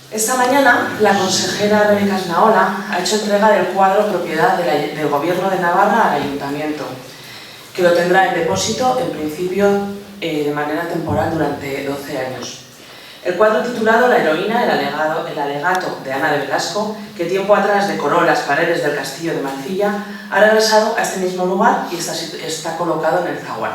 Esta mañana, la consejera Rebeca Asnaola ha hecho entrega del cuadro propiedad del Gobierno de Navarra al Ayuntamiento, que lo tendrá en depósito, en principio, de manera temporal durante 12 años. El cuadro titulado La heroína, el alegato de Ana de Velasco, que tiempo atrás decoró las paredes del castillo de Mansilla, ha regresado a este mismo lugar y está colocado en el zaguán.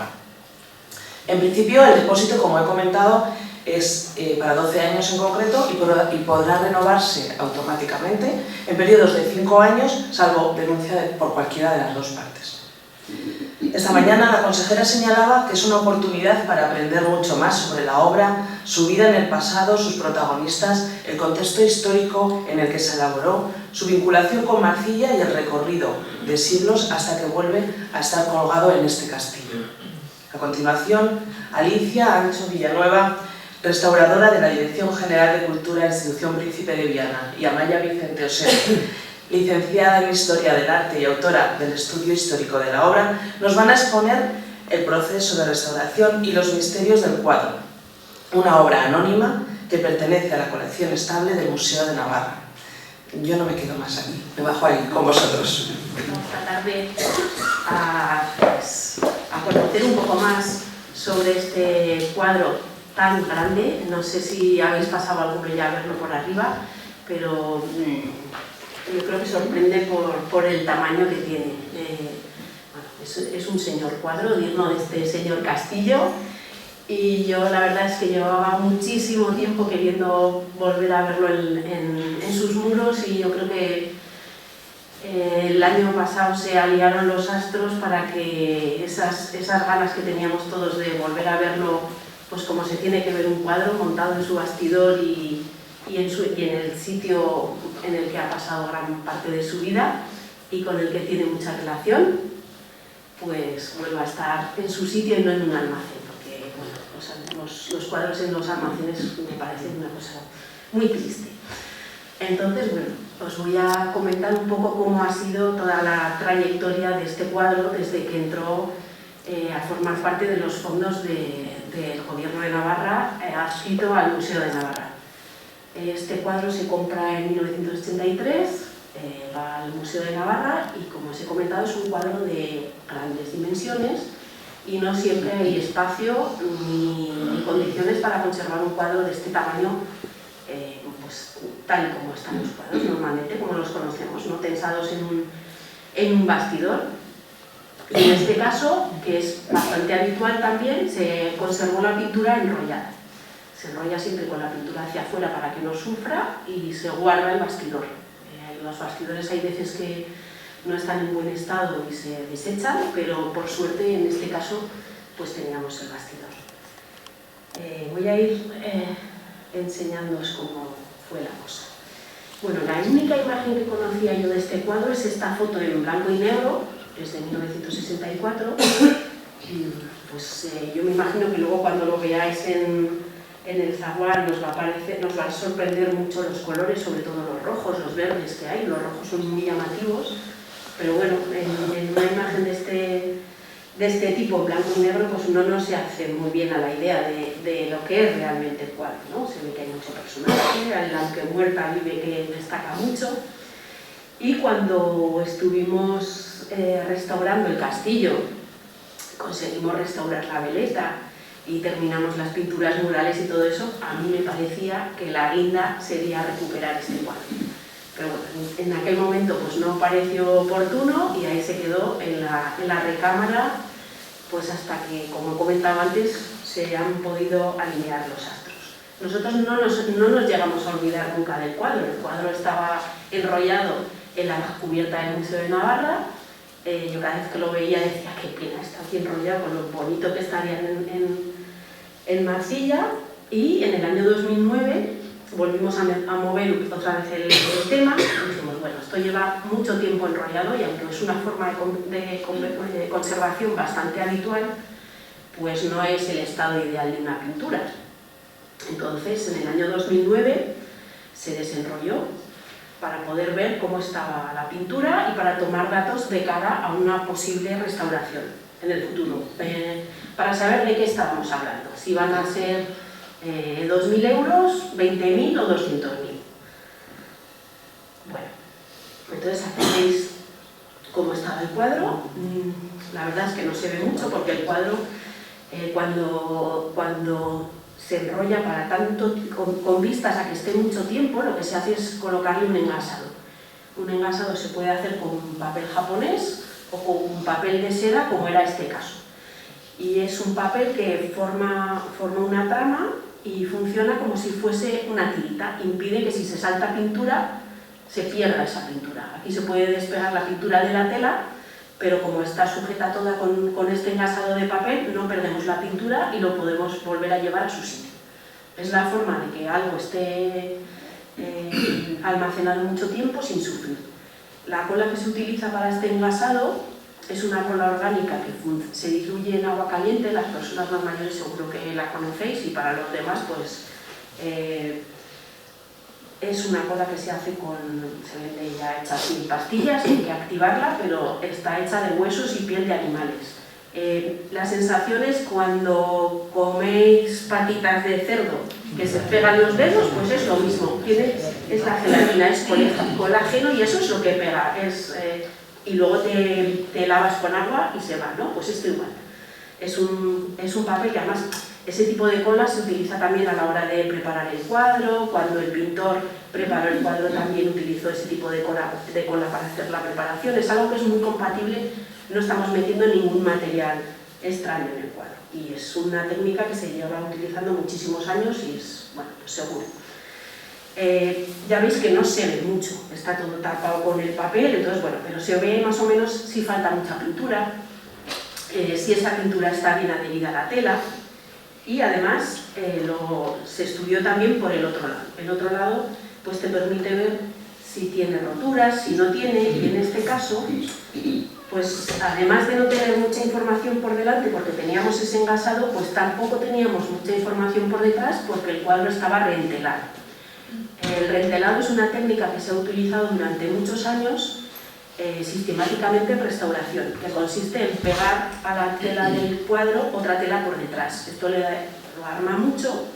En principio, el depósito, como he comentado, es para 12 años en concreto y podrá renovarse automáticamente en periodos de 5 años, salvo denuncia por cualquiera de las dos partes. Esta mañana la consejera señalaba que es una oportunidad para aprender mucho más sobre la obra, su vida en el pasado, sus protagonistas, el contexto histórico en el que se elaboró, su vinculación con Mansilla y el recorrido de siglos hasta que vuelve a estar colgado en este castillo. A continuación, Alicia Ancho Villanueva, restauradora de la Dirección General de Cultura de la Institución Príncipe de Viana, y Amaya Vicente Oseo, licenciada en Historia del Arte y autora del estudio histórico de la obra, nos van a exponer el proceso de restauración y los misterios del cuadro, una obra anónima que pertenece a la colección estable del Museo de Navarra. Yo no me quedo más aquí, me bajo ahí con vosotros. Vamos a tratar de a conocer un poco más sobre este cuadro tan grande. No sé si habéis pasado alguno ya a verlo por arriba, pero yo creo que sorprende por el tamaño que tiene. Bueno, es un señor cuadro digno de este señor Castillo, y yo la verdad es que llevaba muchísimo tiempo queriendo volver a verlo en sus muros, y yo creo que el año pasado se aliaron los astros para que esas ganas que teníamos todos de volver a verlo, pues como se tiene que ver un cuadro montado en su bastidor y en el sitio en el que ha pasado gran parte de su vida y con el que tiene mucha relación, pues vuelva a estar en su sitio y no en un almacén, porque bueno, los cuadros en los almacenes me parecen una cosa muy triste. Entonces, bueno, os voy a comentar un poco cómo ha sido toda la trayectoria de este cuadro desde que entró a formar parte de los fondos del Gobierno de Navarra, adscrito al Museo de Navarra. Este cuadro se compra en 1983, va al Museo de Navarra, y como os he comentado es un cuadro de grandes dimensiones y no siempre hay espacio ni condiciones para conservar un cuadro de este tamaño, pues, tal y como están los cuadros normalmente, como los conocemos, no tensados en un bastidor. Y en este caso, que es bastante habitual también, se conservó la pintura enrollada. Se enrolla siempre con la pintura hacia afuera para que no sufra y se guarda el bastidor. Los bastidores hay veces que no están en buen estado y se desechan, pero por suerte en este caso pues teníamos el bastidor. Voy a ir enseñándoos cómo fue la cosa. Bueno, la única imagen que conocía yo de este cuadro es esta foto en blanco y negro, desde 1964. Pues yo me imagino que luego cuando lo veáis en el zaguán nos va a sorprender mucho los colores, sobre todo los rojos, los verdes que hay. Los rojos son muy llamativos, pero bueno, en una imagen de este tipo, blanco y negro, pues uno no se hace muy bien a la idea de lo que es realmente el cuadro, ¿no? Se ve que hay mucho personaje, aunque muerta vive que destaca mucho. Y cuando estuvimos restaurando el castillo, conseguimos restaurar la veleta y terminamos las pinturas murales y todo eso, a mí me parecía que la guinda sería recuperar este cuadro. Pero bueno, en aquel momento pues no pareció oportuno y ahí se quedó en la recámara, pues hasta que, como comentaba antes, se han podido alinear los astros. Nosotros no nos llegamos a olvidar nunca del cuadro. El cuadro estaba enrollado en la cubierta del Museo de Navarra. Yo cada vez que lo veía decía, qué pena, está aquí enrollado con lo bonito que estaría en Mansilla. Y en el año 2009 volvimos a mover otra vez el tema y dijimos, bueno, esto lleva mucho tiempo enrollado y aunque es una forma de conservación bastante habitual, pues no es el estado ideal de una pintura. Entonces, en el año 2009 se desenrolló para poder ver cómo estaba la pintura y para tomar datos de cara a una posible restauración en el futuro, para saber de qué estábamos hablando, si van a ser 2.000 euros, 20.000 o 200.000. Entonces aquí veis cómo estaba el cuadro. La verdad es que no se ve mucho porque el cuadro cuando se enrolla para tanto, con vistas a que esté mucho tiempo, lo que se hace es colocarle un engasado. Un engasado se puede hacer con papel japonés o con un papel de seda, como era este caso. Y es un papel que forma una trama y funciona como si fuese una tirita. Impide que si se salta pintura, se pierda esa pintura. Aquí se puede despegar la pintura de la tela, pero como está sujeta toda con este engasado de papel, no perdemos la pintura y lo podemos volver a llevar a su sitio. Es la forma de que algo esté almacenado mucho tiempo sin sufrir. La cola que se utiliza para este engasado es una cola orgánica que se diluye en agua caliente. Las personas más mayores seguro que la conocéis, y para los demás pues es una cola que se hace se vende ya hecha sin pastillas, hay que activarla, pero está hecha de huesos y piel de animales. La sensación es cuando coméis patitas de cerdo que se pegan los dedos, pues es lo mismo. Es la gelatina, es colágeno, y eso es lo que pega. Y luego te lavas con agua y se va, ¿no? Pues esto igual. Es un papel que además, ese tipo de cola se utiliza también a la hora de preparar el cuadro. Cuando el pintor preparó el cuadro también utilizó ese tipo de cola para hacer la preparación. Es algo que es muy compatible, no estamos metiendo ningún material extraño en el cuadro. Y es una técnica que se lleva utilizando muchísimos años y es, bueno, pues seguro. Ya veis que no se ve mucho, está todo tapado con el papel, entonces bueno, pero se ve más o menos si falta mucha pintura, si esa pintura está bien adherida a la tela, y además se estudió también por el otro lado. El otro lado pues te permite ver si tiene roturas, si no tiene, y en este caso, pues además de no tener mucha información por delante porque teníamos ese engasado, pues tampoco teníamos mucha información por detrás porque el cuadro estaba reentelado. El reentelado es una técnica que se ha utilizado durante muchos años sistemáticamente en restauración, que consiste en pegar a la tela del cuadro otra tela por detrás. Esto lo arma mucho,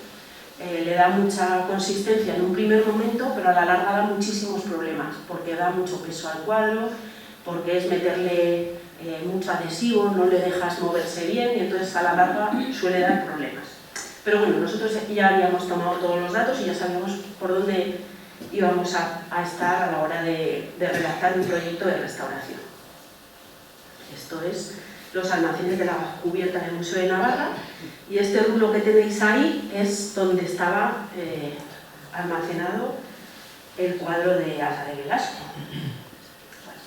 le da mucha consistencia en un primer momento, pero a la larga da muchísimos problemas, porque da mucho peso al cuadro, porque es meterle mucho adhesivo, no le dejas moverse bien, y entonces a la larga suele dar problemas. Pero bueno, nosotros ya habíamos tomado todos los datos y ya sabíamos por dónde íbamos a estar a la hora de redactar un proyecto de restauración. Esto es los almacenes de la cubierta del Museo de Navarra, y este rulo que tenéis ahí es donde estaba almacenado el cuadro de Alta de Velasco. Bueno,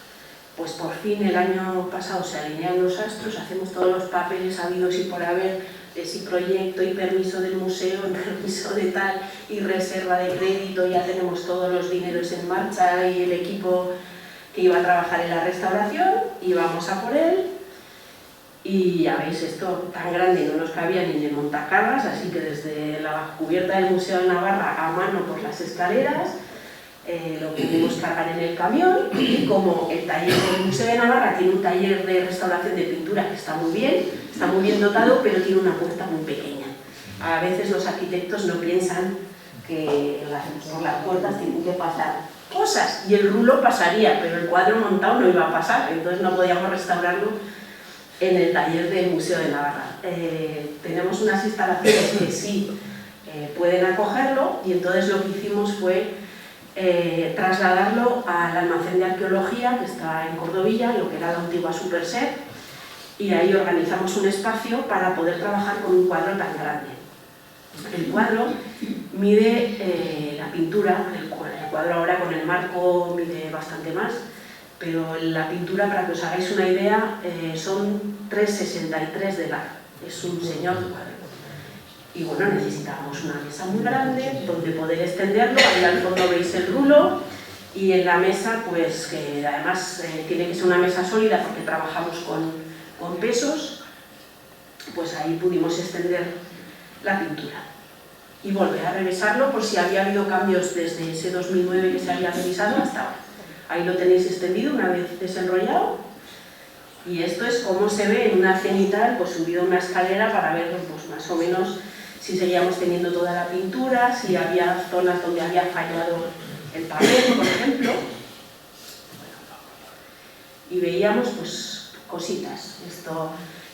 pues por fin el año pasado se alinean los astros, hacemos todos los papeles habidos y por haber, si proyecto y permiso del museo, permiso de tal y reserva de crédito, ya tenemos todos los dineros en marcha y el equipo que iba a trabajar en la restauración, y vamos a por él. Y ya veis, esto tan grande no nos cabía ni de montacargas, así que desde la cubierta del Museo de Navarra a mano por las escaleras, lo pudimos cargar en el camión. Y como el taller del Museo de Navarra tiene un taller de restauración de pintura que está muy bien dotado, pero tiene una puerta muy pequeña. A veces los arquitectos no piensan que por las puertas tienen que pasar cosas, y el rulo pasaría, pero el cuadro montado no iba a pasar, entonces no podíamos restaurarlo en el taller del Museo de Navarra. Tenemos unas instalaciones que sí pueden acogerlo, y entonces lo que hicimos fue trasladarlo al almacén de arqueología que está en Cordovilla, lo que era la antigua Superset, y ahí organizamos un espacio para poder trabajar con un cuadro tan grande. El cuadro mide la pintura, el cuadro ahora con el marco mide bastante más, pero la pintura, para que os hagáis una idea, son 3,63 de largo. Es un señor cuadro. Y bueno, necesitábamos una mesa muy grande donde poder extenderlo. Ahí al fondo veis el rulo, y en la mesa, pues que además tiene que ser una mesa sólida porque trabajamos con pesos, pues ahí pudimos extender la pintura y volver a revisarlo por si había habido cambios desde ese 2009 que se había revisado hasta ahora. Ahí lo tenéis extendido una vez desenrollado, y esto es como se ve en una cenital, pues subido una escalera para ver pues, más o menos si seguíamos teniendo toda la pintura, si había zonas donde había fallado el papel, por ejemplo. Bueno, y veíamos pues cositas.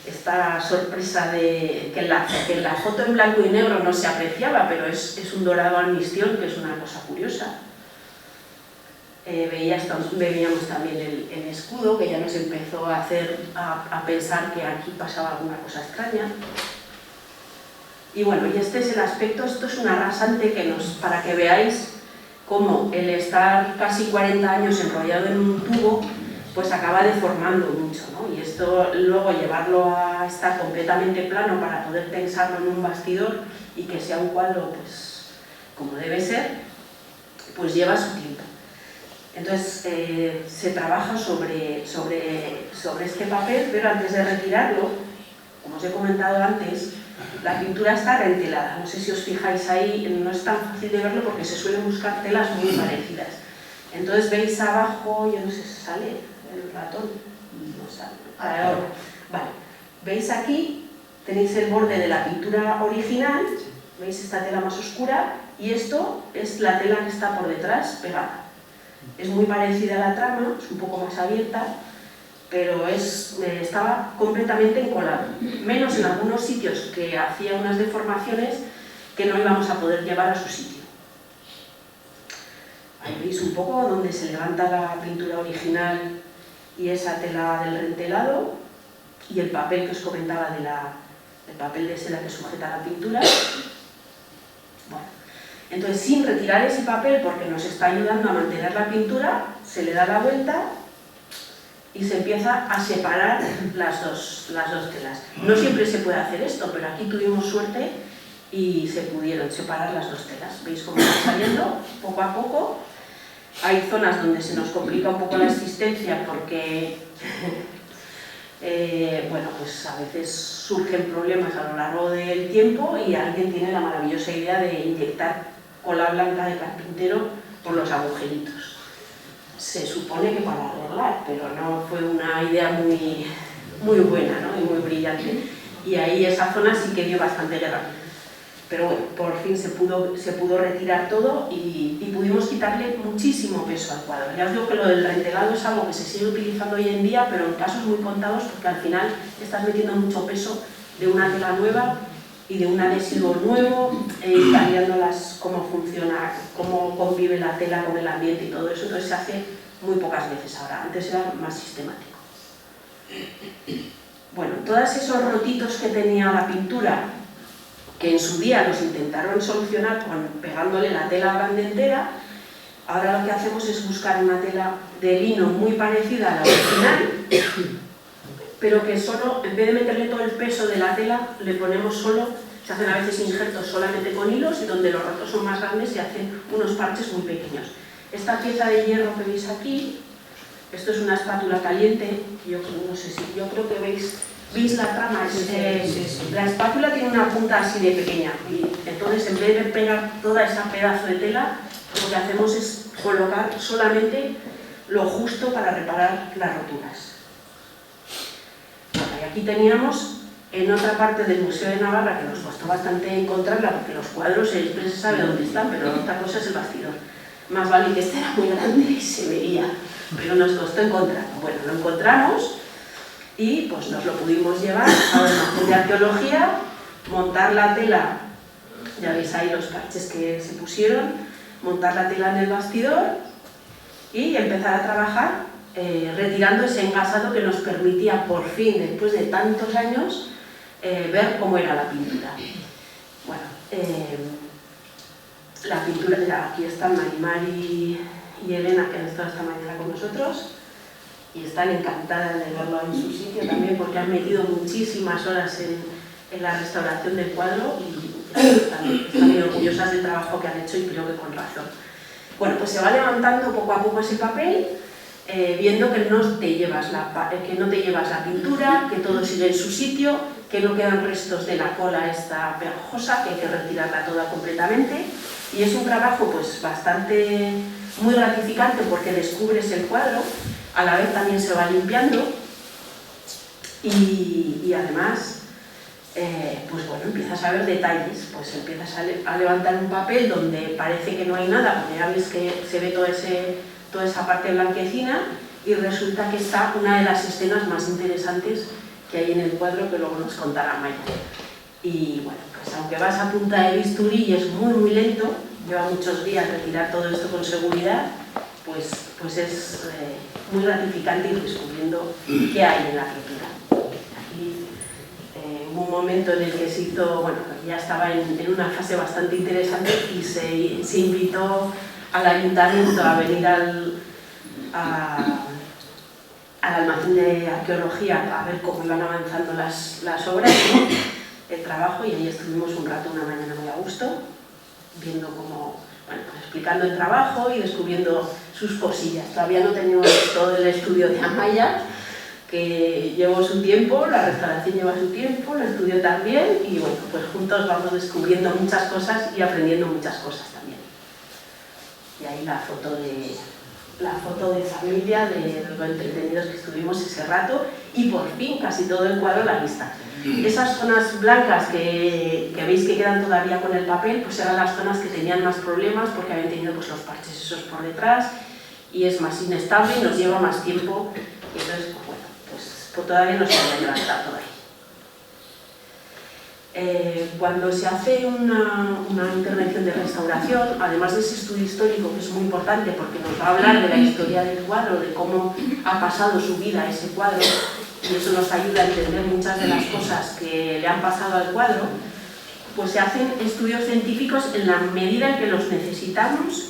Esta sorpresa de que en la foto en blanco y negro no se apreciaba, pero es un dorado almistión, que es una cosa curiosa. Veíamos también el escudo, que ya nos empezó a pensar que aquí pasaba alguna cosa extraña. Y bueno, y este es el aspecto, esto es una rasante para que veáis cómo el estar casi 40 años enrollado en un tubo, pues acaba deformando mucho, ¿no? Y esto luego llevarlo a estar completamente plano para poder tensarlo en un bastidor y que sea un cuadro pues como debe ser, pues lleva su tiempo. Entonces se trabaja sobre este papel, pero antes de retirarlo, como os he comentado antes, la pintura está rentelada. No sé si os fijáis ahí, no es tan fácil de verlo porque se suelen buscar telas muy parecidas. Entonces veis abajo, yo no sé si sale el ratón, no sale, ahora. Vale, veis aquí, tenéis el borde de la pintura original, veis esta tela más oscura, y esto es la tela que está por detrás pegada. Es muy parecida a la trama, es un poco más abierta, pero estaba completamente encolado, menos en algunos sitios que hacía unas deformaciones que no íbamos a poder llevar a su sitio. Ahí veis un poco donde se levanta la pintura original y esa tela del rentelado y el papel que os comentaba el papel de seda que sujeta la pintura. Bueno, entonces sin retirar ese papel, porque nos está ayudando a mantener la pintura, se le da la vuelta y se empieza a separar las dos telas. No siempre se puede hacer esto, pero aquí tuvimos suerte y se pudieron separar las dos telas. ¿Veis cómo está saliendo? Poco a poco. Hay zonas donde se nos complica un poco la existencia porque bueno, pues a veces surgen problemas a lo largo del tiempo y alguien tiene la maravillosa idea de inyectar cola blanca de carpintero por los agujeritos. Se supone que para arreglar, pero no fue una idea muy buena, ¿no? Y muy brillante. Y ahí esa zona sí que dio bastante guerra. Pero bueno, por fin se pudo retirar todo y pudimos quitarle muchísimo peso al cuadro. Ya os digo que lo del rentelado es algo que se sigue utilizando hoy en día, pero en casos muy contados, porque al final estás metiendo mucho peso de una tela nueva y de un adhesivo nuevo, cambiando cómo funciona, cómo convive la tela con el ambiente y todo eso. Entonces se hace muy pocas veces ahora, antes era más sistemático. Bueno, todos esos rotitos que tenía la pintura, que en su día los intentaron solucionar pegándole la tela grande entera, ahora lo que hacemos es buscar una tela de lino muy parecida a la original, pero que solo, en vez de meterle todo el peso de la tela, le ponemos se hacen a veces injertos solamente con hilos y donde los rotos son más grandes se hacen unos parches muy pequeños. Esta pieza de hierro que veis aquí, esto es una espátula caliente, yo creo que veis la trama, la espátula tiene una punta así de pequeña y entonces en vez de pegar toda esa pedazo de tela, lo que hacemos es colocar solamente lo justo para reparar las roturas. Bueno, y aquí teníamos en otra parte del Museo de Navarra, que nos costó bastante encontrarla porque los cuadros siempre se sabe dónde están, pero otra cosa es el bastidor. Más vale que este era muy grande y se veía, pero nos costó encontrarlo. Bueno, lo encontramos y pues nos lo pudimos llevar a la almacén de arqueología, montar la tela, ya veis ahí los parches que se pusieron, montar la tela en el bastidor y empezar a trabajar retirando ese engasado que nos permitía por fin, después de tantos años, ver cómo era la pintura. Bueno, la pintura, ya aquí están Marimar y Elena, que han estado esta mañana con nosotros y están encantadas de verlo en su sitio también porque han metido muchísimas horas en la restauración del cuadro y están muy orgullosas del trabajo que han hecho y creo que con razón. Bueno, pues se va levantando poco a poco ese papel, viendo que no te llevas la pintura, que todo sigue en su sitio, que no quedan restos de la cola esta pegajosa, que hay que retirarla toda completamente. Y es un trabajo pues bastante muy gratificante porque descubres el cuadro, a la vez también se va limpiando y además pues bueno, empiezas a ver detalles, pues empiezas a levantar un papel donde parece que no hay nada, porque ya ves que se ve toda esa parte blanquecina y resulta que está una de las escenas más interesantes que hay en el cuadro, que luego nos contará Maya. Y bueno, pues aunque vas a punta de bisturí y es muy lento, lleva muchos días retirar todo esto con seguridad, pues es muy gratificante ir descubriendo qué hay en la pintura. Aquí hubo un momento en el que se hizo, bueno, ya estaba en una fase bastante interesante y se invitó al ayuntamiento a venir al almacén de arqueología a ver cómo iban avanzando las obras, ¿no? El trabajo, y ahí estuvimos un rato, una mañana muy a gusto, viendo cómo, bueno, pues explicando el trabajo y descubriendo sus cosillas. Todavía no tenemos todo el estudio de Amaya, que llevó su tiempo, la restauración lleva su tiempo, el estudio también, y bueno, pues juntos vamos descubriendo muchas cosas y aprendiendo muchas cosas también. Y ahí la foto de familia, de lo entretenidos que estuvimos ese rato, y por fin casi todo el cuadro a la vista. Esas zonas blancas que veis que quedan todavía con el papel, pues eran las zonas que tenían más problemas porque habían tenido pues los parches esos por detrás y es más inestable y nos lleva más tiempo, y entonces pues bueno, pues todavía no se había levantado ahí. Cuando se hace una intervención de restauración, además de ese estudio histórico, que es muy importante porque nos va a hablar de la historia del cuadro, de cómo ha pasado su vida ese cuadro, y eso nos ayuda a entender muchas de las cosas que le han pasado al cuadro, pues se hacen estudios científicos en la medida en que los necesitamos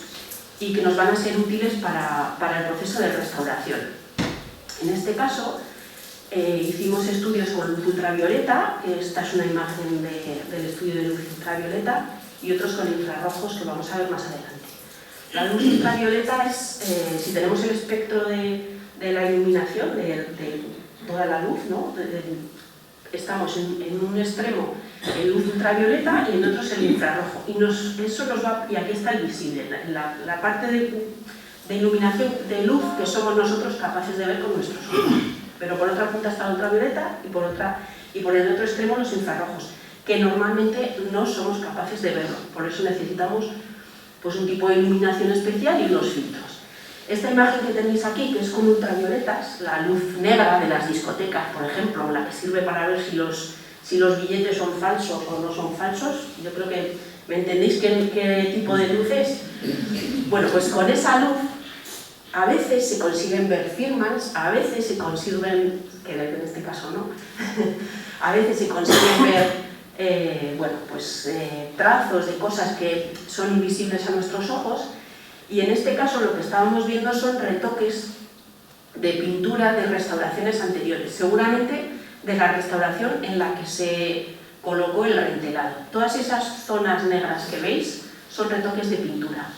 y que nos van a ser útiles para el proceso de restauración. En este caso, hicimos estudios con luz ultravioleta, que esta es una imagen del estudio de luz ultravioleta, y otros con infrarrojos que vamos a ver más adelante. La luz ultravioleta es, si tenemos el espectro de la iluminación, de toda la luz, ¿no? Estamos en un extremo en luz ultravioleta y en otro es el infrarrojo. Y aquí está el visible, la parte de iluminación de luz que somos nosotros capaces de ver con nuestros ojos. Pero por otra punta está la ultravioleta y por el otro extremo los infrarrojos, que normalmente no somos capaces de verlo. Por eso necesitamos pues, un tipo de iluminación especial y unos filtros. Esta imagen que tenéis aquí, que es con ultravioletas, la luz negra de las discotecas, por ejemplo, la que sirve para ver si los billetes son falsos o no son falsos, yo creo que me entendéis qué tipo de luz es. Bueno, pues con esa luz a veces se consiguen ver firmas, a veces se consiguen, que en este caso no, a veces se consiguen ver bueno, pues, trazos de cosas que son invisibles a nuestros ojos. Y en este caso lo que estábamos viendo son retoques de pintura de restauraciones anteriores, seguramente de la restauración en la que se colocó el rentelado. Todas esas zonas negras que veis son retoques de pintura.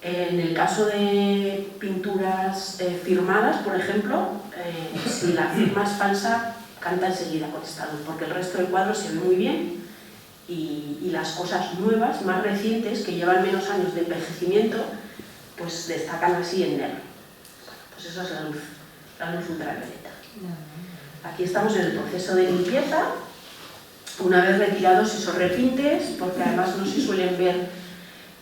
En el caso de pinturas firmadas, por ejemplo, si la firma es falsa, canta enseguida con esta luz, porque el resto del cuadro se ve muy bien. Y las cosas nuevas, más recientes, que llevan menos años de envejecimiento, pues destacan así en negro. Bueno, pues eso es la luz ultravioleta. Aquí estamos en el proceso de limpieza, una vez retirados esos repintes, porque además no se suelen ver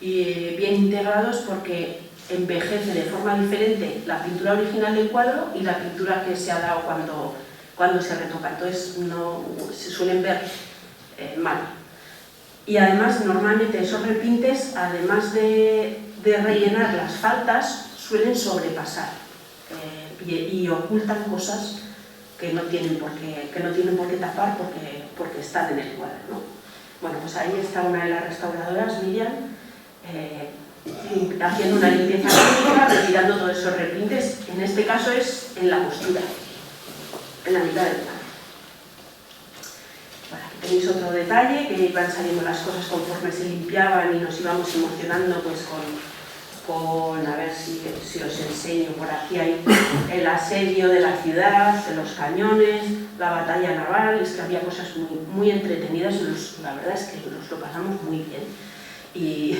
bien integrados porque envejece de forma diferente la pintura original del cuadro y la pintura que se ha dado cuando se retoca. Entonces no se suelen ver mal. Y además, normalmente esos repintes, además de rellenar las faltas, suelen sobrepasar y ocultan cosas que no tienen por qué tapar porque están en el cuadro, ¿no? Bueno, pues ahí está una de las restauradoras, Miriam, haciendo una limpieza química, retirando todos esos repintes. En este caso es en la costura, en la mitad del cuadro. Aquí tenéis otro detalle, que iban saliendo las cosas conforme se limpiaban y nos íbamos emocionando pues con a ver si os enseño. Por aquí hay el asedio de la ciudad, de los cañones, la batalla naval. Es que había cosas muy entretenidas y la verdad es que nos lo pasamos muy bien. Y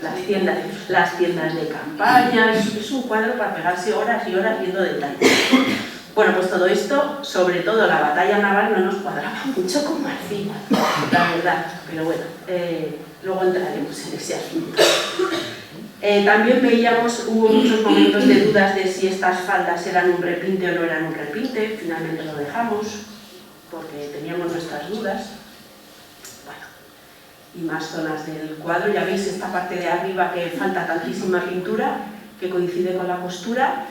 las tiendas de campaña, es un cuadro para pegarse horas y horas viendo detalles. Bueno, pues todo esto, sobre todo la batalla naval, no nos cuadraba mucho con Marcina, la verdad, pero bueno, luego entraremos en ese asunto. También hubo muchos momentos de dudas de si estas faldas eran un repinte o no eran un repinte. Finalmente lo dejamos porque teníamos nuestras dudas. Bueno, y más zonas del cuadro. Ya veis esta parte de arriba que falta tantísima pintura, que coincide con la costura.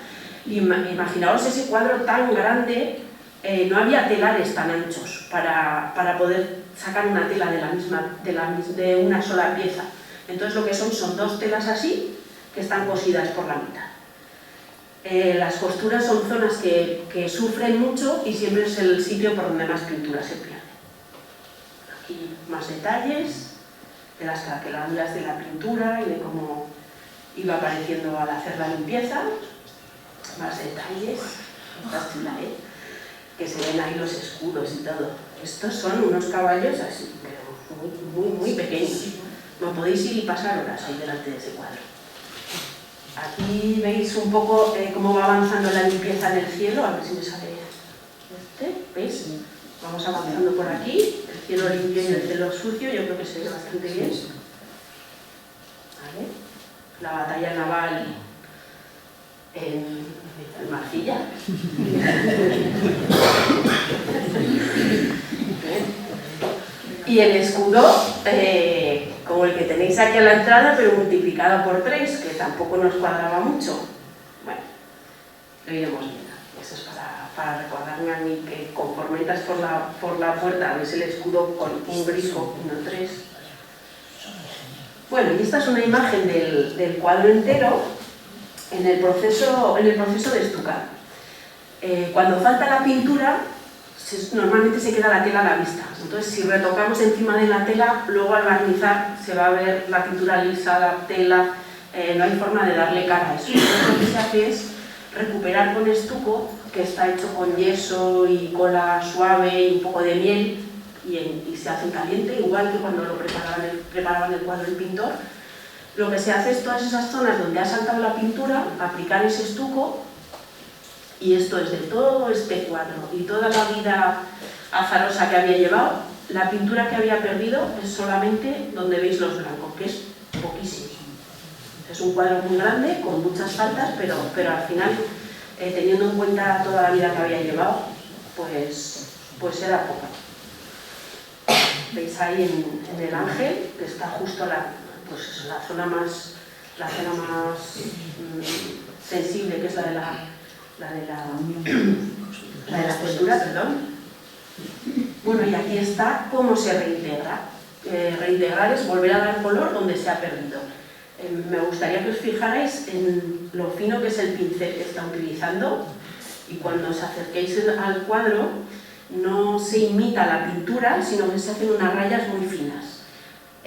Imaginaos ese cuadro tan grande, no había telares tan anchos para poder sacar una tela de una sola pieza. Entonces lo que son dos telas así, que están cosidas por la mitad. Las costuras son zonas que sufren mucho y siempre es el sitio por donde más pintura se pierde. Aquí más detalles de las características de la pintura y de cómo iba apareciendo al hacer la limpieza. Más detalles, esta chula, que se ven ahí los escudos y todo. Estos son unos caballos así, pero muy pequeños. No podéis ir y pasar horas ahí delante de ese cuadro. Aquí veis un poco cómo va avanzando la limpieza en el cielo, a ver si me sale ¿veis? Vamos avanzando por aquí, el cielo limpio y el cielo sucio, yo creo que se ve bastante bien. ¿Vale? La batalla naval en Marcilla. Y el escudo, como el que tenéis aquí a la entrada, pero multiplicado por 3, que tampoco nos cuadraba mucho. Bueno, lo iremos viendo. Eso es para recordarme a mí que conforme entras por la puerta ves el escudo con un grifo, 1, 3. Bueno, y esta es una imagen del cuadro entero en el proceso de estucar. Cuando falta la pintura, normalmente se queda la tela a la vista. Entonces, si retocamos encima de la tela, luego al barnizar se va a ver la pintura lisa, la tela, no hay forma de darle cara a eso. Entonces, lo que se hace es recuperar con estuco, que está hecho con yeso y cola suave y un poco de miel, y se hace caliente, igual que cuando lo preparaban el cuadro el pintor. Lo que se hace es todas esas zonas donde ha saltado la pintura, aplicar ese estuco, y esto es de todo este cuadro y toda la vida azarosa que había llevado, la pintura que había perdido es solamente donde veis los blancos, que es poquísimo. Es un cuadro muy grande, con muchas faltas, pero al final, teniendo en cuenta toda la vida que había llevado, pues era poco. Veis ahí en el ángel, que está justo la zona más sensible, que es la de la costura, perdón. Bueno, y aquí está cómo se reintegra. Reintegrar es volver a dar color donde se ha perdido. Me gustaría que os fijarais en lo fino que es el pincel que está utilizando, y cuando os acerquéis al cuadro no se imita la pintura, sino que se hacen unas rayas muy finas.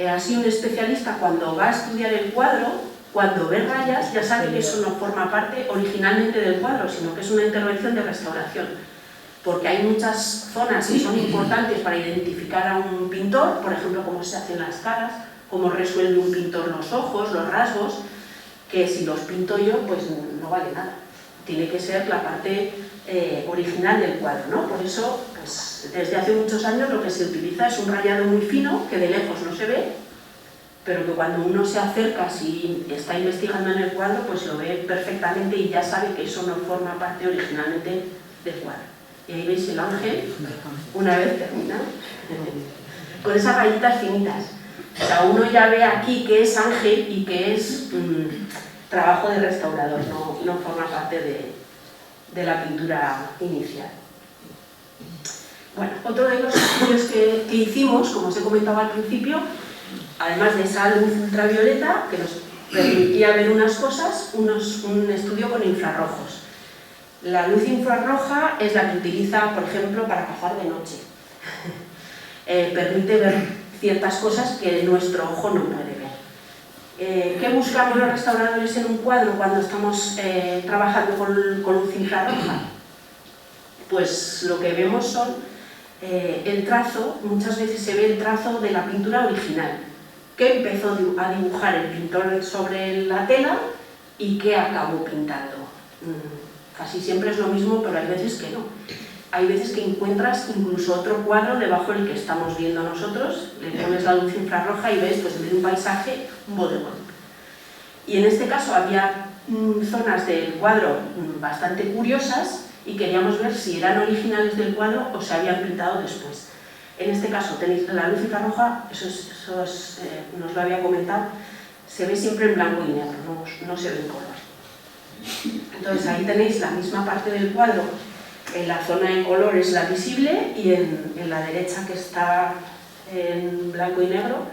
Así un especialista, cuando va a estudiar el cuadro, cuando ve rayas ya sabe que eso no forma parte originalmente del cuadro, sino que es una intervención de restauración, porque hay muchas zonas que son importantes para identificar a un pintor, por ejemplo, cómo se hacen las caras, cómo resuelve un pintor los ojos, los rasgos, que si los pinto yo, pues no vale nada. Tiene que ser la parte original del cuadro, ¿no? Por eso, pues, desde hace muchos años lo que se utiliza es un rayado muy fino, que de lejos no se ve, pero que cuando uno se acerca, si está investigando en el cuadro, pues lo ve perfectamente y ya sabe que eso no forma parte originalmente del cuadro. Y ahí veis el ángel, una vez terminado, con esas rayitas finitas. O sea, uno ya ve aquí que es ángel y que es trabajo de restaurador, no forma parte de la pintura inicial. Bueno, otro de los estudios que hicimos, como os he comentado al principio, además de esa luz ultravioleta, que nos permitía ver unas cosas, un estudio con infrarrojos. La luz infrarroja es la que utiliza, por ejemplo, para cazar de noche. Permite ver ciertas cosas que nuestro ojo no puede ver. ¿Qué buscamos los restauradores en un cuadro cuando estamos trabajando con luz infrarroja? Pues lo que vemos son el trazo, muchas veces se ve el trazo de la pintura original, que empezó a dibujar el pintor sobre la tela y que acabó pintando. Casi siempre es lo mismo, pero hay veces que no. Hay veces que encuentras incluso otro cuadro debajo del que estamos viendo nosotros, le pones la luz infrarroja y ves, pues en vez de un paisaje, un bodegón. Y en este caso había zonas del cuadro bastante curiosas y queríamos ver si eran originales del cuadro o se habían pintado después. En este caso tenéis la luz infrarroja, nos lo había comentado, se ve siempre en blanco y negro, no se ve en color. Entonces ahí tenéis la misma parte del cuadro, en la zona en color es la visible y en la derecha, que está en blanco y negro,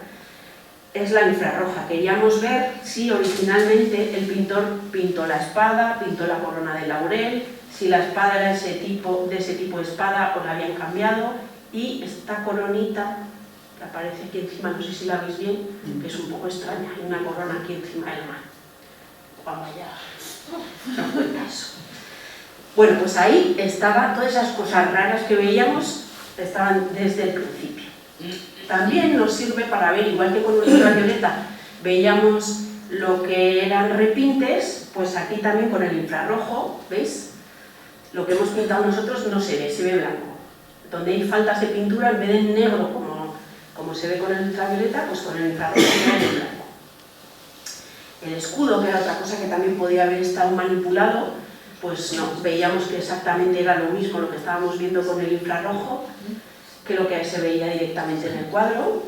es la infrarroja. Queríamos ver si originalmente el pintor pintó la espada, pintó la corona de laurel, si la espada era de ese tipo de espada o la habían cambiado, y esta coronita que aparece aquí encima, no sé si la veis bien, que es un poco extraña, hay una corona aquí encima del mar. Vamos allá, se os cuenta eso. Bueno, pues ahí estaban todas esas cosas raras que veíamos, estaban desde el principio. También nos sirve para ver, igual que con nuestra violeta veíamos lo que eran repintes, pues aquí también con el infrarrojo, ¿veis? Lo que hemos pintado nosotros no se ve blanco. Donde hay faltas de pintura, en vez de negro como se ve con el ultravioleta, pues con el infrarrojo se ve en blanco. El escudo, que era otra cosa que también podía haber estado manipulado, pues no, veíamos que exactamente era lo mismo lo que estábamos viendo con el infrarrojo, que lo que se veía directamente en el cuadro.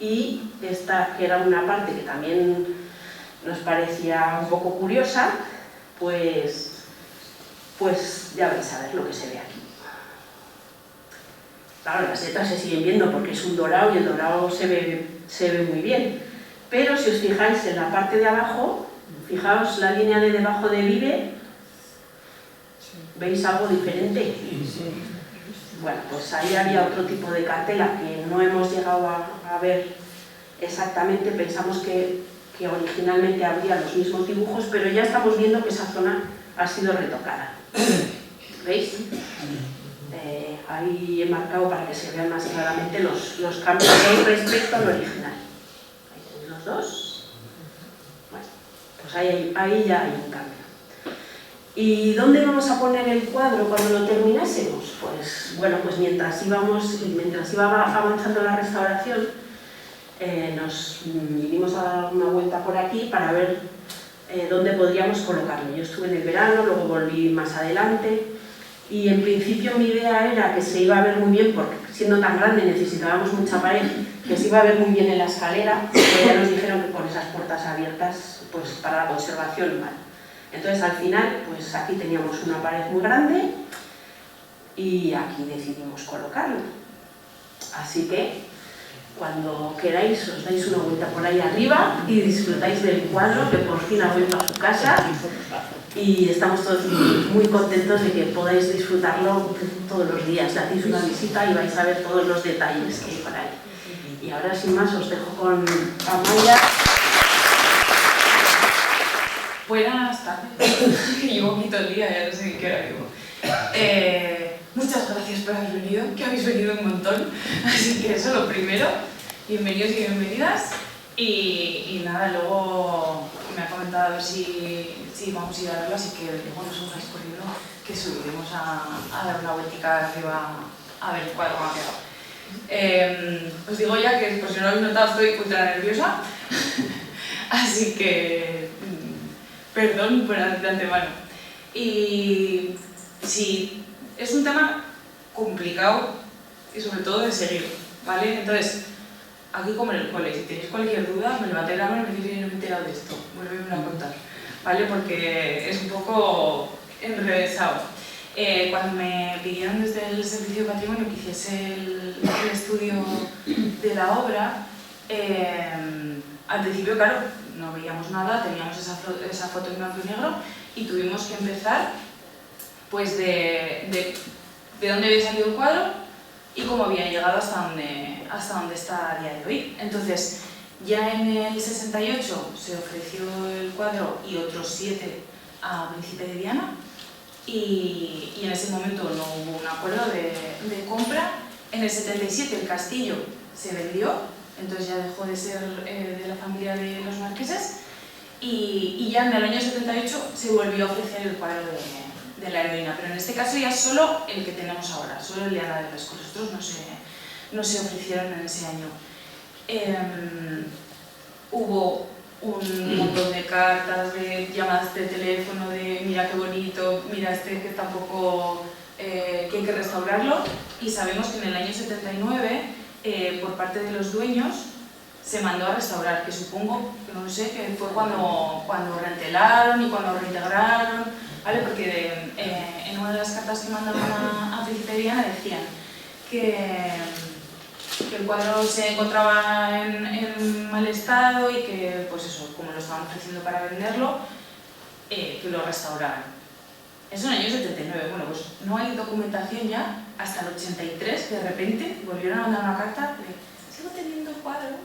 Y esta, que era una parte que también nos parecía un poco curiosa, pues ya vais a ver lo que se ve aquí. Claro, las letras se siguen viendo porque es un dorado y el dorado se ve muy bien. Pero si os fijáis en la parte de abajo, fijaos la línea de debajo de Vive, ¿veis algo diferente? Bueno, pues ahí había otro tipo de cartela que no hemos llegado a ver exactamente, pensamos que originalmente habría los mismos dibujos, pero ya estamos viendo que esa zona ha sido retocada. ¿Veis? Ahí he marcado para que se vean más claramente los cambios que hay respecto al original. Ahí tenéis los dos. Bueno, pues ahí ya hay un cambio. ¿Y dónde vamos a poner el cuadro cuando lo terminásemos? Pues bueno, pues mientras iba avanzando la restauración, nos vinimos a dar una vuelta por aquí para ver dónde podríamos colocarlo. Yo estuve en el verano, luego volví más adelante. Y en principio mi idea era que se iba a ver muy bien, porque siendo tan grande necesitábamos mucha pared, que se iba a ver muy bien en la escalera, pero ya nos dijeron que con esas puertas abiertas, pues para la conservación mal. Entonces al final, pues aquí teníamos una pared muy grande y aquí decidimos colocarlo. Así que cuando queráis os dais una vuelta por ahí arriba y disfrutáis del cuadro, que por fin ha vuelto a su casa. Y estamos todos muy contentos de que podáis disfrutarlo todos los días. Le hacéis una visita y vais a ver todos los detalles que hay por ahí. Y ahora sin más os dejo con Amaya. Buenas tardes. Llevo poquito el día, ya no sé qué hora vivo. Muchas gracias por haber venido, que habéis venido un montón. Así que eso lo primero. Bienvenidos y bienvenidas. Y nada, luego me ha comentado a ver si vamos a ir a verlo, así que luego nos hemos corrido que subiremos a dar una vueltica arriba a ver el cuadro que me ha quedado. Os digo ya que, por si no lo habéis notado, estoy ultra nerviosa, así que perdón por de antemano. Y sí, es un tema complicado y sobre todo de seguir, ¿vale? Entonces, aquí como en el cole, si tenéis cualquier duda, me levanté la mano y me diréis, no me he enterado de esto, vuélveme a contar, ¿vale? Porque es un poco enrevesado. Cuando me pidieron desde el Servicio de Patrimonio que hiciese el estudio de la obra, al principio, claro, no veíamos nada, teníamos esa foto en blanco y negro y tuvimos que empezar pues de dónde había salido el cuadro y cómo había llegado hasta donde está a día de hoy. Entonces, ya en el 68 se ofreció el cuadro y otros 7 a Príncipe de Viana y en ese momento no hubo un acuerdo de compra. En el 77 el castillo se vendió, entonces ya dejó de ser de la familia de los marqueses y ya en el año 78 se volvió a ofrecer el cuadro de la heroína, pero en este caso ya solo el que tenemos ahora, solo el de Ana de Rescos. Los otros no se ofrecieron en ese año. Hubo un montón de cartas, de llamadas de teléfono, de mira qué bonito, mira este que tampoco, que hay que restaurarlo, y sabemos que en el año 79, por parte de los dueños, se mandó a restaurar, que supongo, que no lo sé, que fue cuando reentelaron y cuando reintegraron, ¿vale? Porque en una de las cartas que mandaron a Príncipe Diana decían que el cuadro se encontraba en mal estado y que, pues eso, como lo estaban ofreciendo para venderlo, que lo restauraran. Eso en el año 79, bueno, pues no hay documentación ya hasta el 83, que de repente volvieron a mandar una carta de sigo teniendo el cuadro,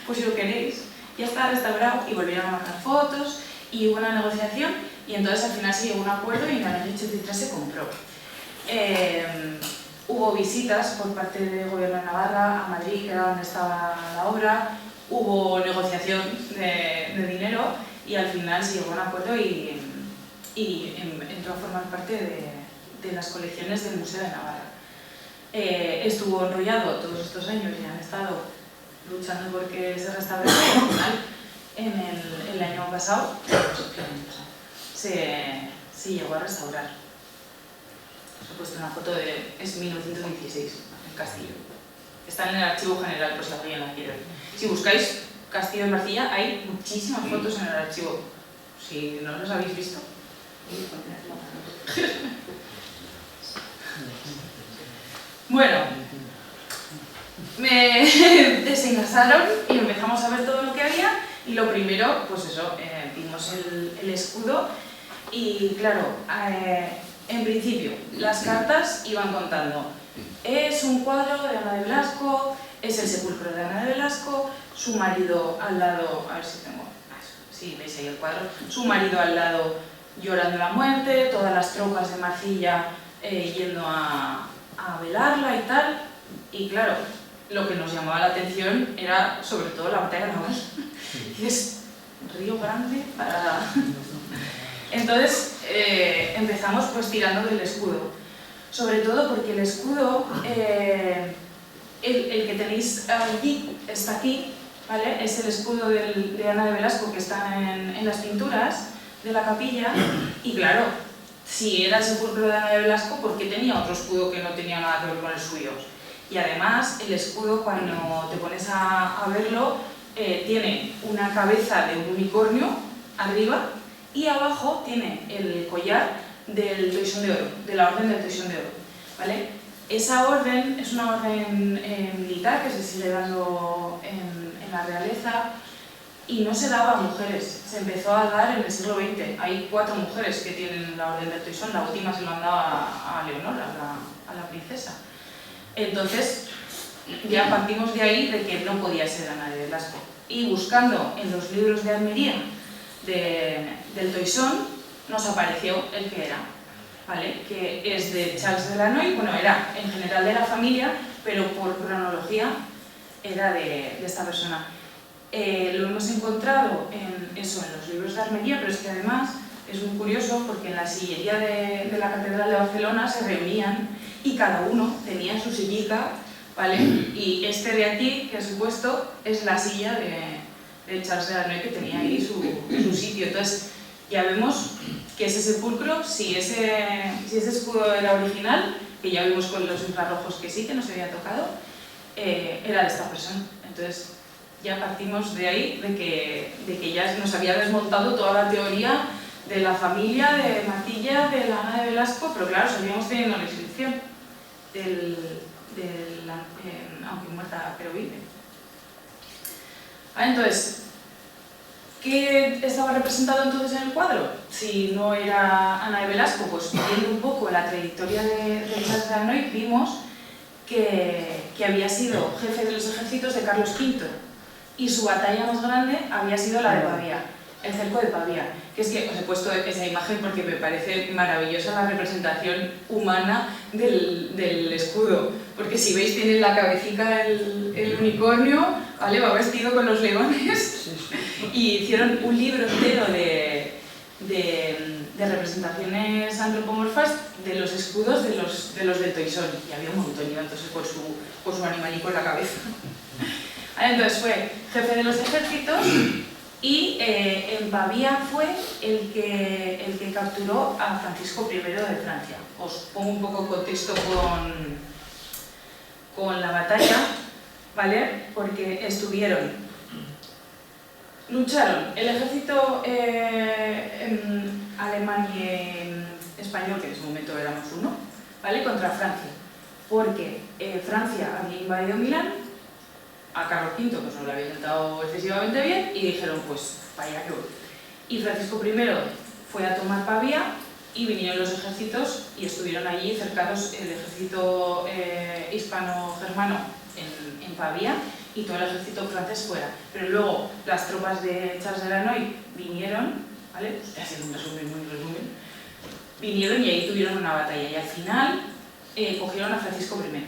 pues si lo queréis, ya está restaurado, y volvieron a mandar fotos y hubo una negociación y entonces al final se llegó a un acuerdo y en el año 83 se compró. Hubo visitas por parte del Gobierno de Navarra a Madrid, que era donde estaba la obra, hubo negociación de dinero y al final se llegó a un acuerdo y entró a formar parte de las colecciones del Museo de Navarra. Estuvo enrollado todos estos años y han estado luchando porque se restaure, y al final el año pasado se llegó a restaurar. Os he puesto una foto es 1916, el castillo. Está en el Archivo General, por si alguien la quiere ver. Si buscáis Castillo de Marcilla, hay muchísimas fotos en el archivo. Si no los habéis visto. Bueno, me desengasaron y empezamos a ver todo lo que había y lo primero, pues eso, vimos el escudo y claro, en principio las cartas iban contando es un cuadro de Ana de Velasco, es el sepulcro de Ana de Velasco, su marido al lado, a ver si tengo, sí, veis ahí el cuadro, su marido al lado llorando la muerte, todas las tropas de Marcilla yendo a velarla y tal, y claro, lo que nos llamaba la atención era sobre todo la batalla naval, que es Río Grande para... Entonces empezamos pues tirando del escudo, sobre todo porque el escudo, el que tenéis allí, está aquí, ¿vale? Es el escudo de Ana de Velasco que está en las pinturas de la capilla, y claro, si era el sepulcro de Ana de Velasco, ¿por qué tenía otro escudo que no tenía nada que ver con el suyo? Y además el escudo, cuando te pones a verlo, tiene una cabeza de un unicornio arriba y abajo tiene el collar del Toisón de Oro, de la Orden del Toisón de Oro, ¿vale? Esa orden es una orden militar que se sigue dando en la realeza y no se daba a mujeres, se empezó a dar en el siglo XX. Hay 4 mujeres que tienen la Orden del Toisón, la última se lo han dado a Leonor, a la princesa. Entonces ya partimos de ahí de que no podía ser Ana de Velasco. Y buscando en los libros de Almería del Toisón, nos apareció el que era, ¿vale? Que es de Charles de Lannoy, bueno, era en general de la familia, pero por cronología era de esta persona. Lo hemos encontrado en los libros de Almería, pero es que además es muy curioso porque en la sillería de la Catedral de Barcelona se reunían y cada uno tenía su sillica, ¿vale? Y este de aquí, que he supuesto, es la silla de Charles de Lannoy, que tenía ahí su sitio. Entonces ya vemos que ese sepulcro, si ese escudo era original, que ya vimos con los infrarrojos que sí, que nos había tocado, era de esta persona. Entonces ya partimos de ahí, de que ya nos había desmontado toda la teoría de la familia de Marcilla, de la Ana de Velasco, pero claro, seguíamos teniendo la inscripción aunque muerta pero vive. Entonces, ¿qué estaba representado entonces en el cuadro? Si no era Ana de Velasco, pues viendo un poco la trayectoria de Charles de Lannoy, vimos que había sido jefe de los ejércitos de Carlos V y su batalla más grande había sido la de Pavía, el cerco de Pavía. Que es que os he puesto esa imagen porque me parece maravillosa la representación humana del escudo, porque si veis tiene en la cabecita el unicornio, ¿vale? Va vestido con los leones, y hicieron un libro entero de representaciones antropomorfas de los escudos de los del Toisón, y había un montón, y entonces con su animalico en la cabeza. Entonces fue jefe de los ejércitos Y en Pavía fue el que capturó a Francisco I de Francia. Os pongo un poco en contexto con la batalla, ¿vale? Porque lucharon el ejército alemán y español, que en ese momento éramos uno, ¿vale? Contra Francia. Porque Francia había invadido Milán, a Carlos V pues no le había sentado excesivamente bien y dijeron pues para allá que voy. Y Francisco I fue a tomar Pavía y vinieron los ejércitos y estuvieron allí cercados el ejército hispano-germano en Pavía y todo el ejército francés fuera. Pero luego las tropas de Charles de Lannoy vinieron, ¿vale? Pues te haciendo un resumen, vinieron y ahí tuvieron una batalla y al final cogieron a Francisco I.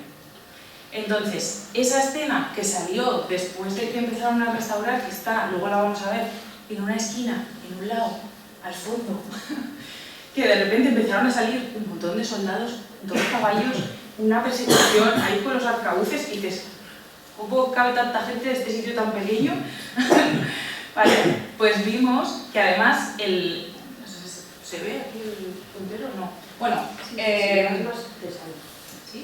Entonces, esa escena que salió después de que empezaron a restaurar, que está, luego la vamos a ver, en una esquina, en un lado, al fondo, que de repente empezaron a salir un montón de soldados, 2 caballos, una persecución, ahí con los arcabuces, y dices, ¿cómo cabe tanta gente en este sitio tan pequeño? Vale, pues vimos que además no sé si ¿se ve aquí el puntero o no? Bueno, ¿sí?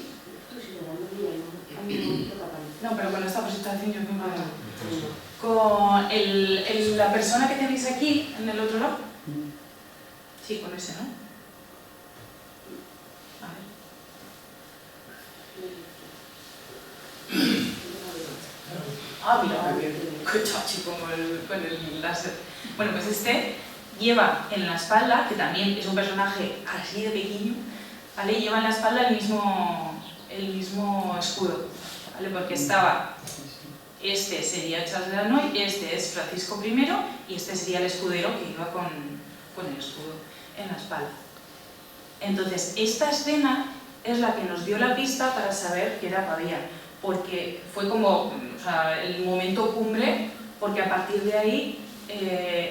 No, pero con esta presentación yo mismo con la persona que tenéis aquí, en el otro lado. Sí, con ese, ¿no? A ver. Mira, qué bien. Qué chachi con el láser. Bueno, pues este lleva en la espalda, que también es un personaje así de pequeño, ¿vale? Lleva en la espalda el mismo escudo, ¿vale? Porque este sería Charles de Lannoy, este es Francisco I y este sería el escudero que iba con el escudo en la espalda. Entonces, esta escena es la que nos dio la pista para saber que era Pavía, porque fue como el momento cumbre, porque a partir de ahí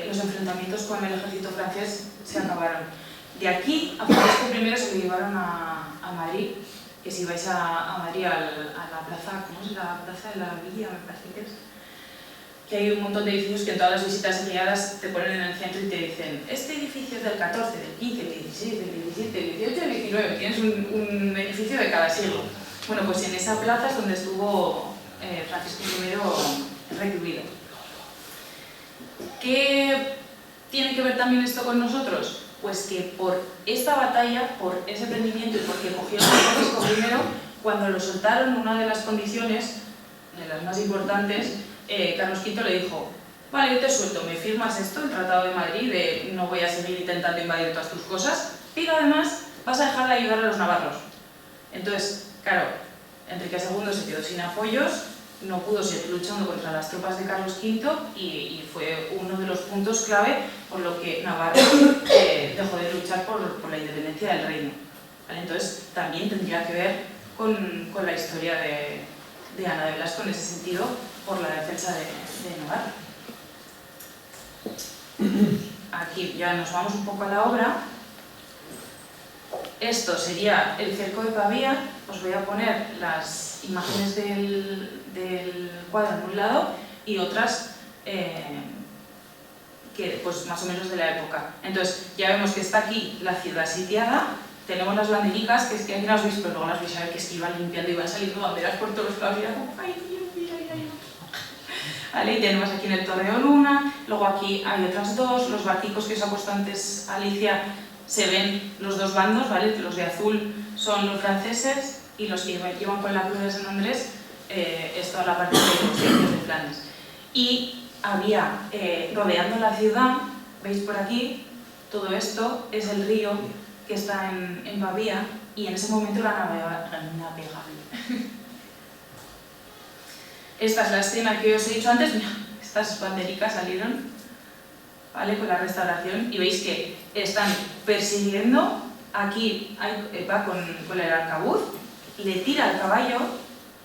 los enfrentamientos con el ejército francés se acabaron. De aquí a Francisco I se lo llevaron a Madrid, que si vais a Madrid a la plaza, ¿cómo es la plaza de la Villa? Me parece que es. Que hay un montón de edificios que en todas las visitas guiadas te ponen en el centro y te dicen este edificio es del 14, del 15, del 16, del 17, del 18, del 19, tienes un edificio de cada siglo. Bueno, pues en esa plaza es donde estuvo Francisco I recluido. ¿Qué tiene que ver también esto con nosotros? Pues que por esta batalla, por ese prendimiento y porque cogieron a Francisco I, cuando lo soltaron, una de las condiciones, de las más importantes, Carlos V le dijo, vale, yo te suelto, me firmas esto, el Tratado de Madrid, de no voy a seguir intentando invadir todas tus cosas, pero además vas a dejar de ayudar a los navarros. Entonces, claro, Enrique II se quedó sin apoyos, no pudo seguir luchando contra las tropas de Carlos V y fue uno de los puntos clave por lo que Navarra dejó de luchar por la independencia del reino. ¿Vale? Entonces, también tendría que ver con la historia de Ana de Blasco en ese sentido, por la defensa de Navarra. Aquí ya nos vamos un poco a la obra. Esto sería el cerco de Pavía. Os voy a poner las imágenes del cuadro en un lado y otras que pues más o menos de la época. Entonces ya vemos que está aquí la ciudad sitiada, tenemos las bandericas, que es que aquí no las veis, pero luego las vais a ver que es que iban limpiando y van saliendo banderas por todos los lados y era como, ¡ay, Dios, mira! ¿Vale? Y tenemos aquí en el Torreón una, luego aquí hay otras dos, los baticos que os ha puesto antes Alicia, se ven los dos bandos, ¿vale? Los de azul son los franceses y los que llevan con la cruz de San Andrés es toda la parte de los indios de Flandes. Y había, rodeando la ciudad, veis por aquí, todo esto es el río que está en Pavía y en ese momento era navegable. Esta es la escena que os he dicho antes, mira, estas bandericas salieron, ¿vale? Con la restauración y veis que están persiguiendo, aquí va con el arcabuz, le tira al caballo,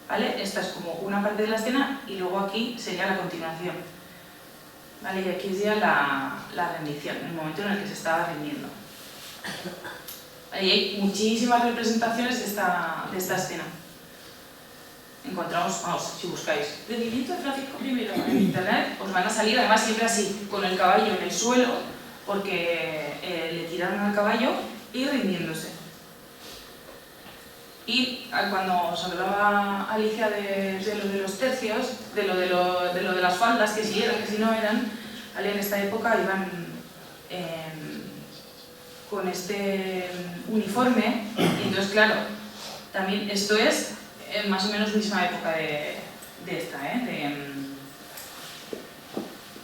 ¿vale? Esta es como una parte de la escena y luego aquí sería la continuación, ¿vale? Y aquí sería la rendición, el momento en el que se estaba rindiendo. Ahí hay muchísimas representaciones de esta escena. Encontramos, vamos, si buscáis, rendimiento de Francisco I, en internet, os van a salir, además siempre así, con el caballo en el suelo, porque le tiraron al caballo y rindiéndose. Y cuando os hablaba Alicia de lo de los tercios, de lo de las faldas, que si eran, que si no eran, ¿vale? En esta época iban con este uniforme, y entonces claro, también esto es más o menos misma época de esta,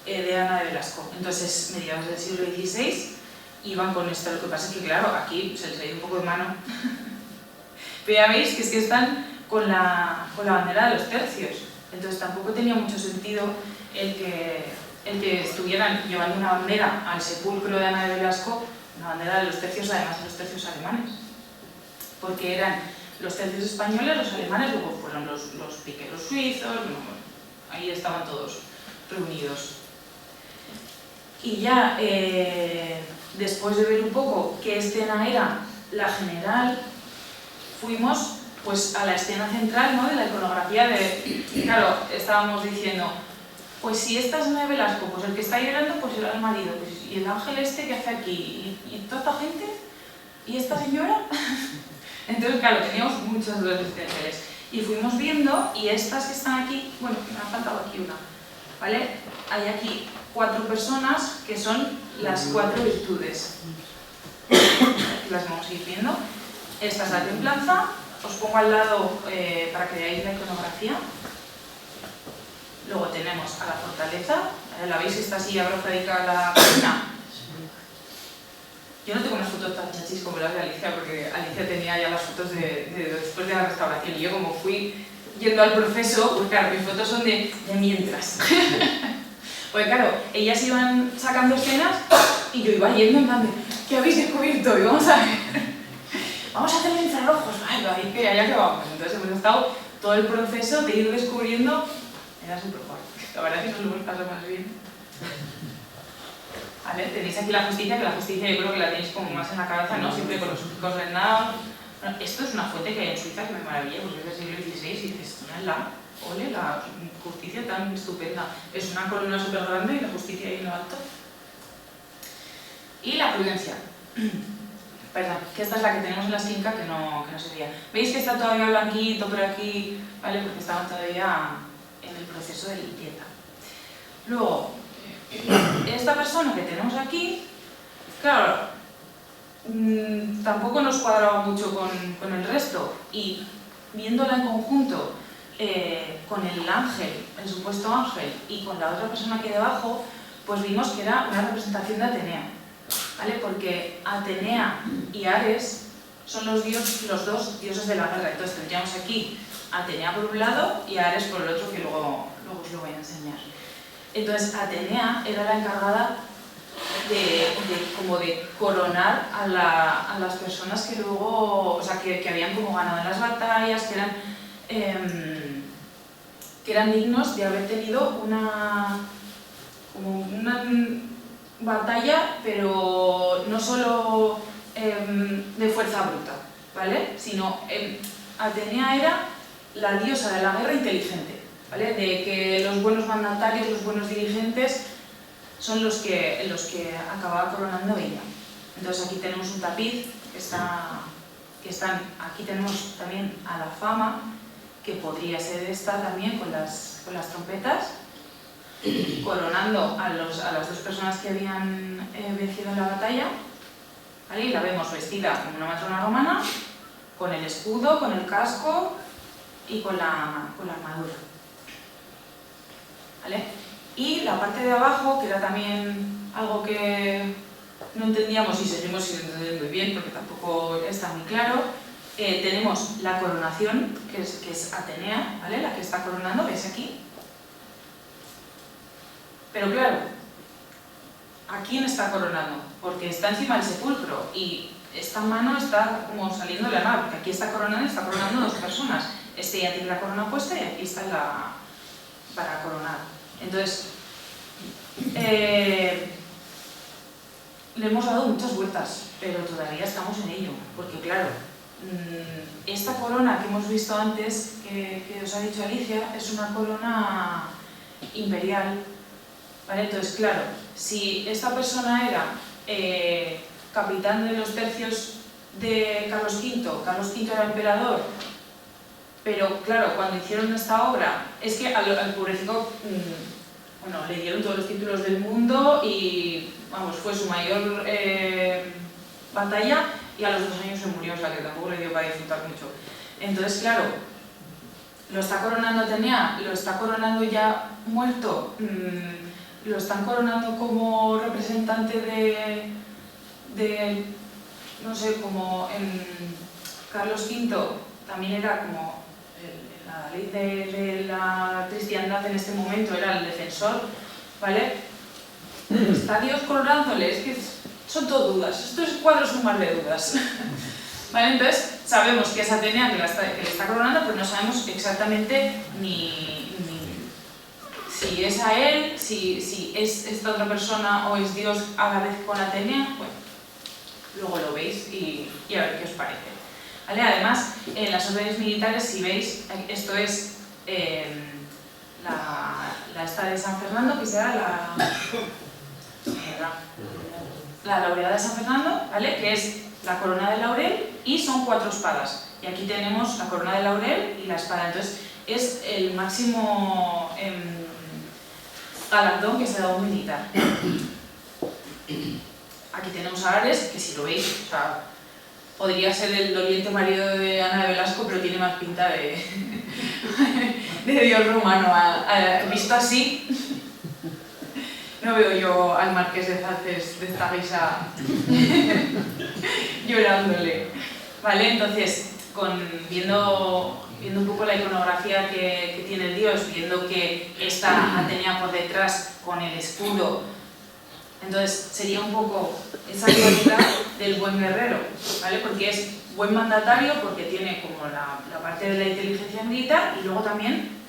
de Ana de Velasco. Entonces, mediados del siglo XVI, iban con esto. Lo que pasa es que, claro, aquí se les ha ido un poco de mano. Pero ya veis que es que están con la bandera de los tercios. Entonces, tampoco tenía mucho sentido el que estuvieran llevando una bandera al sepulcro de Ana de Velasco, una bandera de los tercios, además de los tercios alemanes. Porque eran los tercios españoles, los alemanes, luego fueron los piqueros suizos, ahí estaban todos reunidos. Y ya después de ver un poco qué escena era la general, fuimos pues a la escena central, ¿no?, de la iconografía de... Claro, estábamos diciendo, pues si esta es Ana de Velasco, pues el que está llorando pues era el marido, pues, y el ángel este que hace aquí, y toda esta gente, y esta señora... Entonces, claro, teníamos muchas dudas existenciales. Y fuimos viendo, y estas que están aquí, bueno, me ha faltado aquí una, ¿vale? Hay aquí 4 personas que son las 4 virtudes. Aquí las vamos a ir viendo. Esta es la templanza, os pongo al lado para que veáis la iconografía. Luego tenemos a la fortaleza, ¿la veis? Está así abrazadica la columna. Yo no tengo unas fotos tan chachis como las de Alicia, porque Alicia tenía ya las fotos de después de la restauración, y yo como fui yendo al proceso, pues claro, mis fotos son de mientras. Porque claro, ellas iban sacando escenas y yo iba yendo en plan de, ¿qué habéis descubierto? Y vamos a ver, vamos a hacer infrarrojos, vale, ahí que allá que vamos. Entonces hemos estado todo el proceso de ir descubriendo, era súper guay. La verdad es que nos lo hemos pasado más bien. ¿Vale? Tenéis aquí la justicia, que la justicia yo creo que la tenéis como más en la cabeza, ¿no? Siempre con los picos rendados. Bueno, esto es una fuente que hay en Suiza que me maravilla, porque es del siglo XVI y dices, ole, la justicia tan estupenda. Es una columna súper grande y la justicia ahí en lo alto. Y la prudencia. Perdón, que esta es la que tenemos en la esquinca que no se veía. ¿Veis que está todavía blanquito por aquí? ¿Vale? Porque estaban todavía en el proceso de limpieza. Luego, esta persona que tenemos aquí, claro, tampoco nos cuadraba mucho con el resto, y viéndola en conjunto con el ángel, el supuesto ángel, y con la otra persona aquí debajo, pues vimos que era una representación de Atenea, ¿vale? Porque Atenea y Ares son los dos dioses de la guerra. Entonces tendríamos aquí a Atenea por un lado y a Ares por el otro, que luego os lo voy a enseñar. Entonces Atenea era la encargada de coronar a las personas que luego, o sea, que habían como ganado en las batallas, que eran dignos de haber tenido una batalla, pero no solo de fuerza bruta, ¿vale? Sino Atenea era la diosa de la guerra inteligente. ¿Vale? De que los buenos mandatarios, los buenos dirigentes son los que acababa coronando ella. Entonces aquí tenemos un tapiz aquí tenemos también a la fama, que podría ser esta también con las trompetas, coronando a las 2 personas que habían vencido en la batalla. ¿Vale? Y la vemos vestida como una matrona romana, con el escudo, con el casco y con la armadura. ¿Vale? Y la parte de abajo, que era también algo que no entendíamos y seguimos sin entender muy bien porque tampoco está muy claro, tenemos la coronación, que es Atenea, ¿vale? La que está coronando, ¿veis aquí? Pero claro, ¿a quién está coronando? Porque está encima del sepulcro y esta mano está como saliendo de la nave, porque aquí está coronando 2 personas. Este ya tiene la corona puesta y aquí está para coronar. Entonces, le hemos dado muchas vueltas, pero todavía estamos en ello, porque claro, esta corona que hemos visto antes, que os ha dicho Alicia, es una corona imperial, ¿vale? Entonces, claro, si esta persona era capitán de los tercios de Carlos V era emperador, pero claro, cuando hicieron esta obra, es que al pobrecito, bueno, le dieron todos los títulos del mundo y, vamos, fue su mayor batalla, y a los 2 años se murió, o sea que tampoco le dio para disfrutar mucho. Entonces, claro, lo está coronando Atenea, lo está coronando ya muerto, lo están coronando como representante de no sé, como en Carlos V también era como la ley de la cristiandad en este momento, era el defensor, ¿vale? Está Dios coronándole, es que son todo dudas, estos cuadros son más de dudas. ¿Vale? Entonces, sabemos que es Atenea que le está coronando, pero no sabemos exactamente ni si es a él, si es esta otra persona o es Dios a la vez con Atenea. Bueno, luego lo veis y a ver qué os parece. ¿Vale? Además, en las órdenes militares, si veis, esto es la esta de San Fernando, que será la laureada de San Fernando, ¿vale? Que es la corona de laurel y son 4 espadas. Y aquí tenemos la corona de laurel y la espada. Entonces, es el máximo galardón que se da a un militar. Aquí tenemos a Ares, que si lo veis, o sea, podría ser el doliente marido de Ana de Velasco, pero tiene más pinta de dios romano. Visto así, no veo yo al marqués de Zaces de esta risa llorándole. ¿Vale? Entonces, viendo un poco la iconografía que tiene el dios, viendo que está Atenea por detrás con el escudo, entonces sería un poco esa cualidad del buen guerrero, ¿vale? Porque es buen mandatario, porque tiene como la parte de la inteligencia militar, y luego también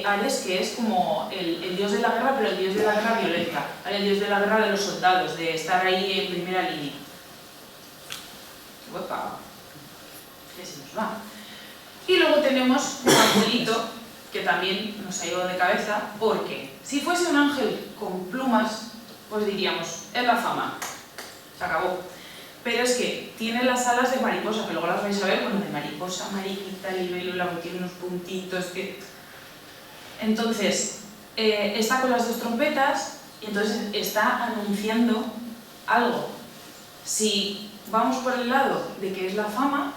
Ares, que es como el dios de la guerra, pero el dios de la guerra violenta, ¿vale? El dios de la guerra de los soldados, de estar ahí en primera línea. ¡Uepa! Que se nos va. Y luego tenemos un angelito que también nos ha ido de cabeza, porque si fuese un ángel con plumas, pues diríamos, es la fama, se acabó. Pero es que tiene las alas de mariposa, que luego las vais a ver, bueno, de mariposa, mariquita, libélula, que tiene unos puntitos, que... Entonces, está con las 2 trompetas y entonces está anunciando algo. Si vamos por el lado de que es la fama,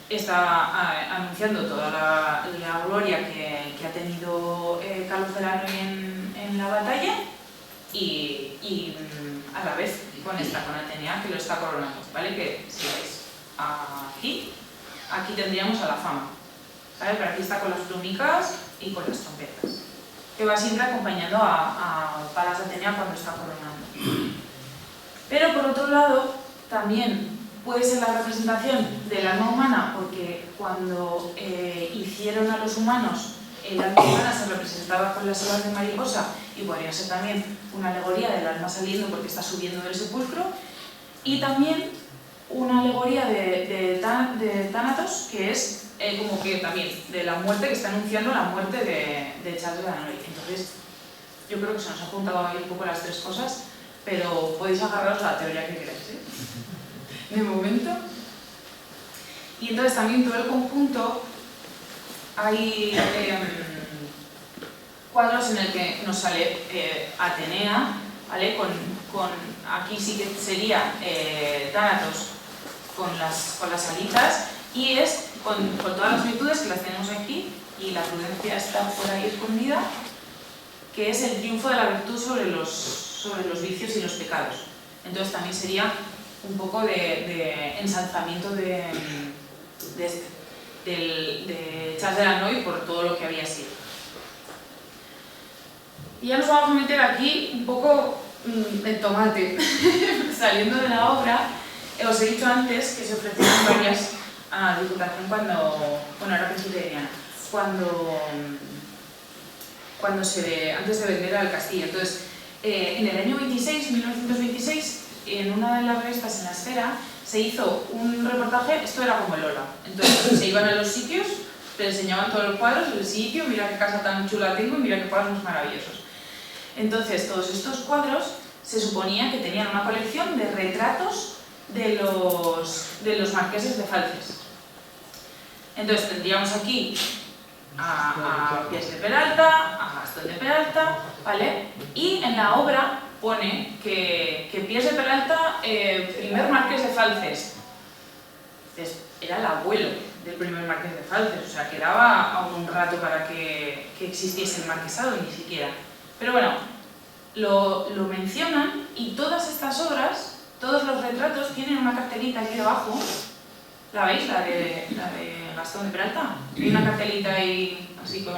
está anunciando toda la gloria que ha tenido Carlos Celano en la batalla y a la vez con Atenea, que lo está coronando, ¿vale? Que si veis aquí tendríamos a la fama, ¿vale? Pero aquí está con las plumicas y con las trompetas, que va siempre acompañando a Palas Atenea cuando está coronando. Pero por otro lado, también puede ser la representación del alma humana, porque cuando hicieron a los humanos, el alma humana se representaba con las alas de mariposa, y podría ser también una alegoría del alma saliendo porque está subiendo del sepulcro, y también una alegoría de Thanatos, que es como que también de la muerte, que está anunciando la muerte de Charles Danoy. Entonces, yo creo que se nos ha juntado ahí un poco las 3 cosas, pero podéis agarraros a la teoría que queráis, ¿eh? De momento. Y entonces también todo el conjunto hay cuadros en el que nos sale Atenea, ¿vale? Aquí sí que sería Thanatos con las alitas, y es con todas las virtudes que las tenemos aquí, y la prudencia está por ahí escondida, que es el triunfo de la virtud sobre los vicios y los pecados. Entonces también sería un poco de ensalzamiento de Charles de Lannoy por todo lo que había sido. Y ya nos vamos a meter aquí un poco en tomate. Saliendo de la obra, os he dicho antes que se ofrecieron varias a la Diputación cuando era presbiteriana, antes de vender al castillo. Entonces, en el año 1926, en una de las revistas en La Esfera, se hizo un reportaje. Esto era como el Ola. Entonces, se iban a los sitios Te enseñaban todos los cuadros, el sitio, mira qué casa tan chula tengo y mira qué cuadros más maravillosos. Entonces, todos estos cuadros se suponía que tenían una colección de retratos de los marqueses de Falces. Entonces, tendríamos aquí a Pies de Peralta, a Gastón de Peralta, ¿vale? Y en la obra pone que Pies de Peralta, primer marqués de Falces. Entonces, era el abuelo del primer marqués de Falces, o sea, quedaba aún un rato para que existiese el marquesado, ni siquiera. Pero bueno, lo mencionan y todas estas obras, todos los retratos tienen una cartelita aquí debajo. ¿La veis? La de Gastón de Peralta. Hay una cartelita ahí así con...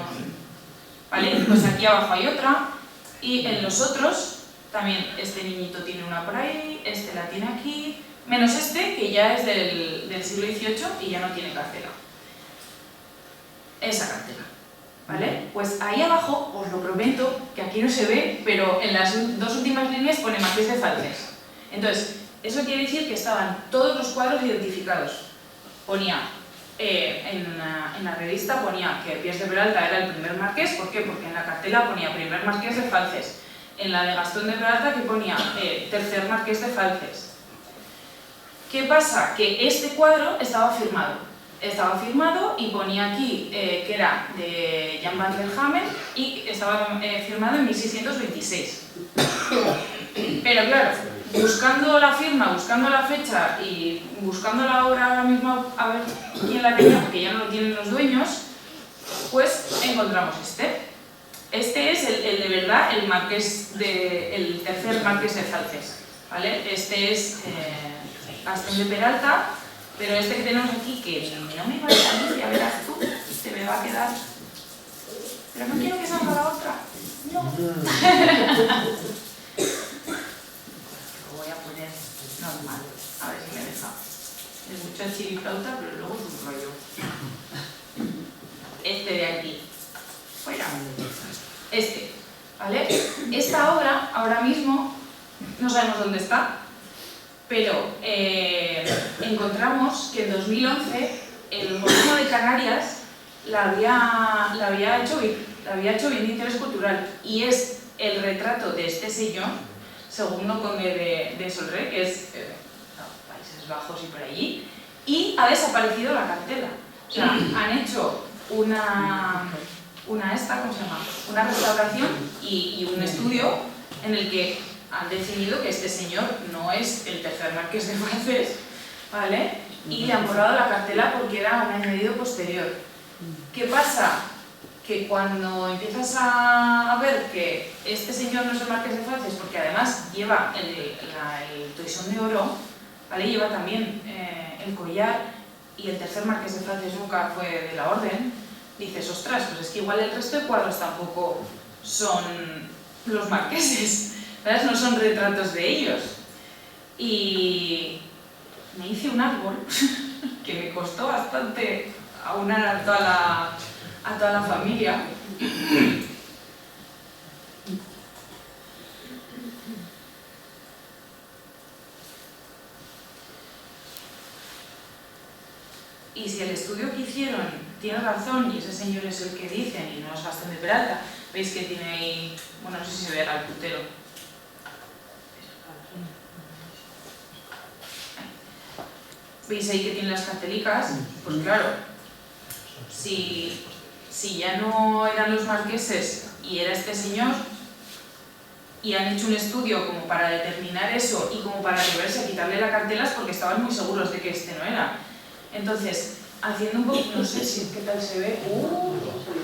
¿Vale? Pues aquí abajo hay otra. Y en los otros también este niñito tiene una por ahí, este la tiene aquí, menos este que ya es del siglo XVIII y ya no tiene cartela. Esa cartela. ¿Vale? Pues ahí abajo, os lo prometo, que aquí no se ve, pero en las dos últimas líneas pone Marqués de Falces. Entonces, eso quiere decir que estaban todos los cuadros identificados. Ponía, en la revista ponía que Pies de Peralta era el primer marqués. ¿Por qué? Porque en la cartela ponía primer marqués de Falces. En la de Gastón de Peralta que ponía tercer marqués de Falces. ¿Qué pasa? Que este cuadro estaba firmado. Estaba firmado y ponía aquí que era de Jan van der Hamen y estaba firmado en 1626. Pero claro, buscando la firma, buscando la fecha y buscando la obra ahora mismo a ver quién la tenía, porque ya no lo tienen los dueños, pues encontramos este. Este es el de verdad, el tercer marqués de Falces, ¿vale? Este es Gastón de Peralta, pero este que tenemos aquí, que no me vaya a mí, ya verás tú, se me va a quedar. Pero no quiero que salga la otra. No. Lo voy a poner normal, a ver si me deja. Es mucha chiriflauta, pero luego es un rollo. Este de aquí. Fuera. Este, ¿vale? Esta obra, ahora mismo, no sabemos dónde está, pero encontramos que en 2011 el gobierno de Canarias la había hecho bien de interés cultural, y es el retrato de este señor, segundo conde de Solré, que es Países Bajos y por allí, y ha desaparecido la cartela. O sea, han hecho una restauración y un estudio en el que han decidido que este señor no es el tercer marqués de Falces, ¿vale? Y le han borrado la cartela porque era un añadido posterior. ¿Qué pasa? Que cuando empiezas a ver que este señor no es el marqués de Falces, porque además lleva el toisón de oro, ¿vale? Lleva también el collar, y el tercer marqués de Falces nunca fue de la orden, dices, ostras, pues es que igual el resto de cuadros tampoco son los marqueses, ¿sabes? No son retratos de ellos. Y me hice un árbol que me costó bastante aunar a toda la familia. Y si el estudio que hicieron tiene razón y ese señor es el que dicen y no es Gastón de Peralta, veis que tiene ahí, bueno, no sé si se ve al puntero. ¿Veis ahí que tiene las cartelicas? Pues claro, si ya no eran los marqueses y era este señor, y han hecho un estudio como para determinar eso y como para atreverse a quitarle las cartelas porque estaban muy seguros de que este no era. Entonces, haciendo un poco, no sé si qué tal se ve,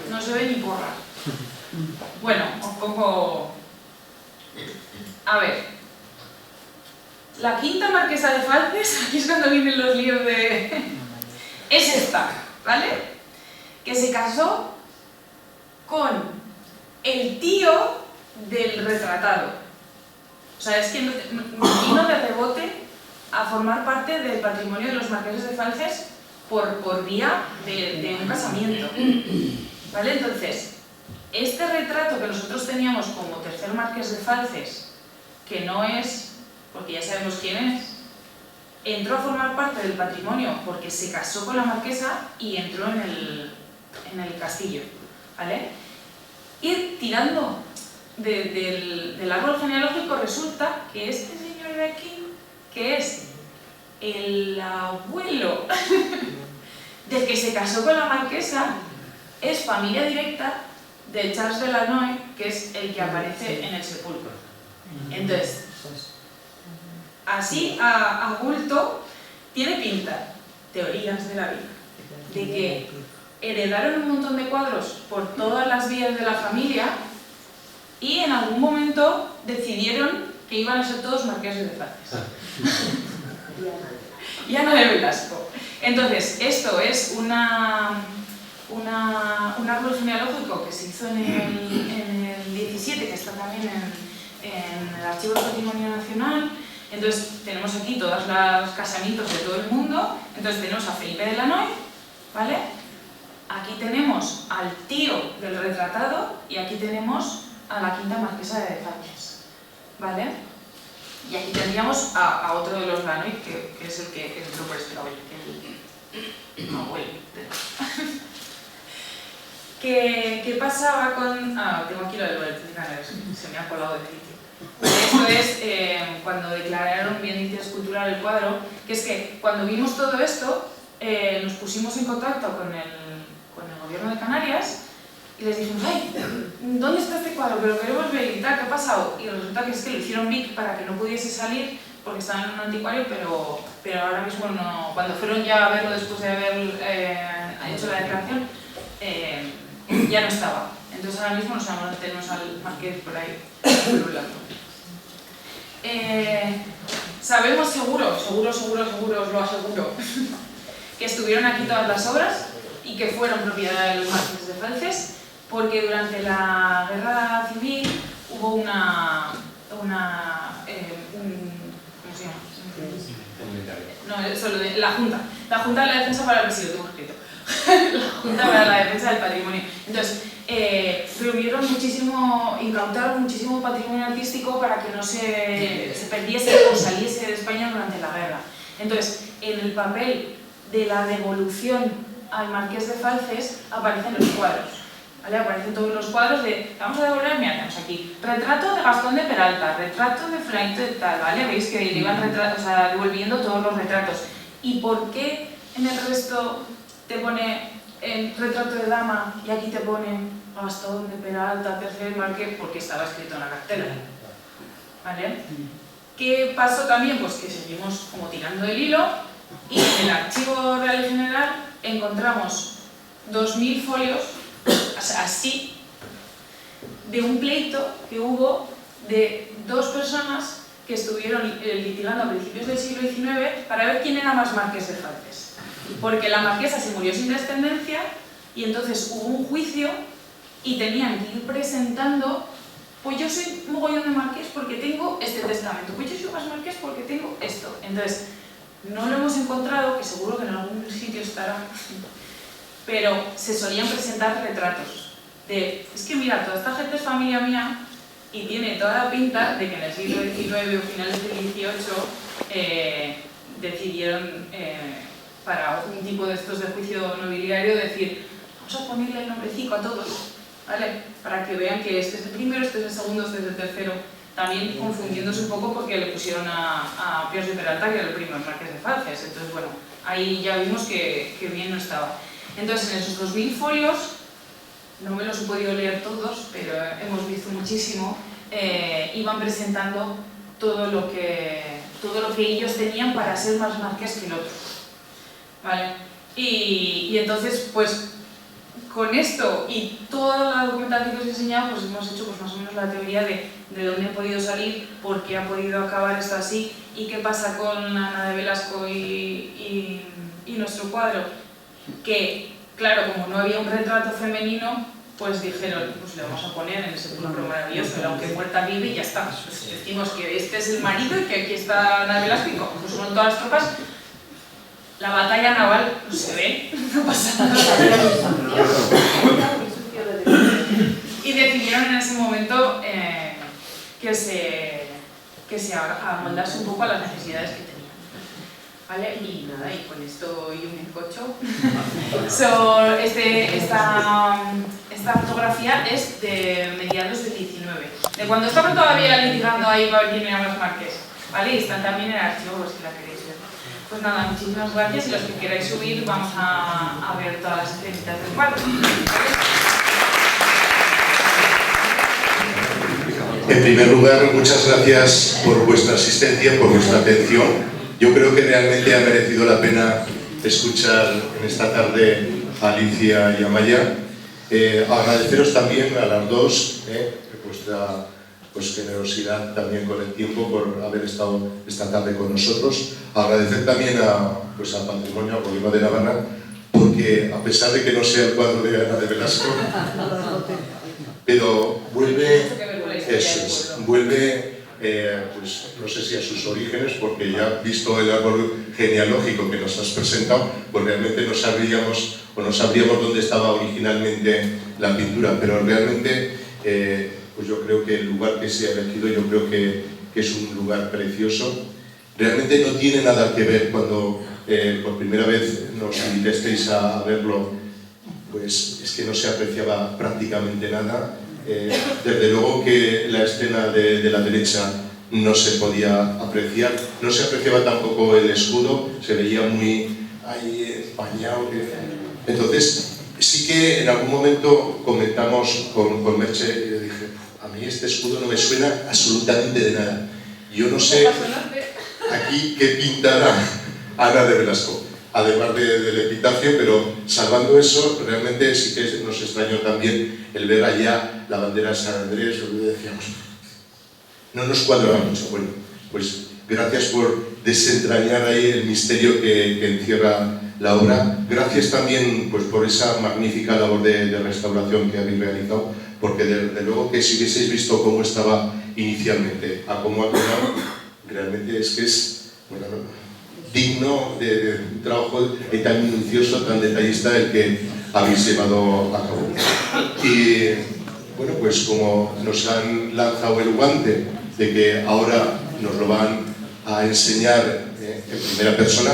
no se ve ni porra. Bueno, os pongo... A ver, la quinta marquesa de Falces, aquí es cuando vienen los líos de... es esta, ¿vale? Que se casó con el tío del retratado. O sea, es que vino de rebote a formar parte del patrimonio de los marqueses de Falces por vía de un casamiento, ¿vale? Entonces, este retrato que nosotros teníamos como tercer marqués de Falces, que no es, porque ya sabemos quién es, entró a formar parte del patrimonio porque se casó con la marquesa y entró en el en el castillo, ¿vale? Ir tirando del árbol genealógico resulta que este señor de aquí, que es el abuelo del que se casó con la marquesa, es familia directa de Charles de Lannoy, que es el que aparece en el sepulcro. Entonces, así a bulto, tiene pinta, teorías de la vida, de que heredaron un montón de cuadros por todas las vías de la familia y en algún momento decidieron que iban a ser todos marqueses de Falces. Ya no de Velasco. Entonces, esto es un árbol genealógico que se hizo en el 17, que está también en el Archivo del Patrimonio Nacional. Entonces, tenemos aquí todos los casamientos de todo el mundo. Entonces, tenemos a Felipe de Lannoy, ¿vale? Aquí tenemos al tío del retratado y aquí tenemos a la quinta marquesa de Falces, ¿vale? Y aquí tendríamos a otro de los Lannoy, que es el que entró por este abuelo, el abuelo. ¿Qué pasaba con...? Tengo aquí lo del boletín de canales, se me ha colado de sitio. Esto es cuando declararon bien de interés cultural el cuadro, que es que cuando vimos todo esto, nos pusimos en contacto con el gobierno de Canarias y les dijimos, ¡ay! ¿Dónde está este cuadro? Que lo queremos ver y tal, ¿qué ha pasado? Y resulta que es que lo hicieron BIC para que no pudiese salir porque estaba en un anticuario, pero ahora mismo no. Cuando fueron ya a verlo después de haber hecho la declaración, ya no estaba. Entonces ahora mismo tenemos al marqués por ahí pululando. Sabemos seguro, os lo aseguro, que estuvieron aquí todas las obras y que fueron propiedad de los marqueses de Falces, porque durante la guerra civil hubo ¿cómo se llama? No, solo de la Junta de la Defensa para el Residuo, tengo escrito. La Junta para la Defensa del Patrimonio. Entonces, reunieron muchísimo, incautaron muchísimo patrimonio artístico para que no se perdiese o saliese de España durante la guerra. Entonces, en el papel de la devolución al marqués de Falces aparecen los cuadros, ¿vale? Aparecen todos los cuadros de, vamos a devolver, mira, tenemos aquí, retrato de Gastón de Peralta, retrato de Frank de tal, ¿vale? Veis que le iban devolviendo todos los retratos. ¿Y por qué en el resto te pone retrato de dama y aquí te pone Gastón de Peralta, tercer marqués? Porque estaba escrito en la cartela, ¿vale? ¿Qué pasó también? Pues que seguimos como tirando del hilo y en el Archivo Real y General encontramos 2000 folios, así, de un pleito que hubo de dos personas que estuvieron litigando a principios del siglo XIX para ver quién era más marqués de Falces. Porque la marquesa se murió sin descendencia y entonces hubo un juicio y tenían que ir presentando, pues yo soy mogollón de marqués porque tengo este testamento, pues yo soy más marqués porque tengo esto. Entonces, no lo hemos encontrado, que seguro que en algún sitio estará, pero se solían presentar retratos es que mira, toda esta gente es familia mía y tiene toda la pinta de que en el siglo XIX o finales del XVIII decidieron, para un tipo de estos de juicio nobiliario, decir, vamos a ponerle el nombrecito a todos, ¿vale? Para que vean que este es el primero, este es el segundo, este es el tercero, también confundiéndose un poco porque le pusieron a Piers de Peralta, que era el primer marqués de Falces. Entonces, bueno, ahí ya vimos que bien no estaba. Entonces, en esos 2000 folios, no me los he podido leer todos, pero hemos visto muchísimo, iban presentando todo lo que ellos tenían para ser más marqués que el otro, ¿vale? Y entonces, pues, con esto y toda la documentación que os he enseñado, pues hemos hecho pues, más o menos la teoría de dónde ha podido salir, por qué ha podido acabar esto así y qué pasa con Ana de Velasco y nuestro cuadro. Que, claro, como no había un retrato femenino, pues dijeron, pues le vamos a poner en ese sepulcro maravilloso, aunque muerta vive y ya está. Pues decimos que este es el marido y que aquí está Ana de Velasco y como pues son todas las tropas. La batalla naval no se ve, no pasa nada. Y decidieron en ese momento que se amoldase un poco a las necesidades que tenían. ¿vale? Y nada, y con esto y un bizcocho. Esta fotografía es de mediados del 19, de cuando estaban todavía litigando ahí para ver quién era más Márquez, ¿vale? Y están también en el archivo, si la queréis ver. Pues nada, muchísimas gracias, y los que queráis subir vamos a ver todas las escenitas del cuadro. En primer lugar, muchas gracias por vuestra asistencia, por vuestra atención. Yo creo que realmente ha merecido la pena escuchar en esta tarde a Alicia y a Maya. Agradeceros también a las dos vuestra generosidad también con el tiempo por haber estado esta tarde con nosotros. Agradecer también a Patrimonio, al Gobierno de Navarra, porque a pesar de que no sea el cuadro de Ana de Velasco, pero vuelve, pues no sé si a sus orígenes, porque ya visto el árbol genealógico que nos has presentado, pues realmente no sabríamos dónde estaba originalmente la pintura, pero realmente pues yo creo que el lugar que se ha elegido, yo creo que es un lugar precioso. Realmente no tiene nada que ver cuando por primera vez nos invitasteis a verlo, pues es que no se apreciaba prácticamente nada. Desde luego que la escena de la derecha no se podía apreciar, no se apreciaba tampoco el escudo, se veía muy ahí empañado. Entonces, sí que en algún momento comentamos con Merche y le dije, a mí este escudo no me suena absolutamente de nada. Yo no sé aquí qué pintará Ana de Velasco, además del epitafio, pero salvando eso, realmente sí que nos extrañó también el ver allá la bandera de San Andrés, donde decíamos, no nos cuadraba mucho. Bueno, pues gracias por desentrañar ahí el misterio que encierra la obra. Gracias también pues, por esa magnífica labor de restauración que habéis realizado, porque desde luego que si hubieseis visto cómo estaba inicialmente a cómo ha quedado, realmente es que es digno de un trabajo tan minucioso, tan detallista el que habéis llevado a cabo. Y bueno, pues como nos han lanzado el guante de que ahora nos lo van a enseñar en primera persona,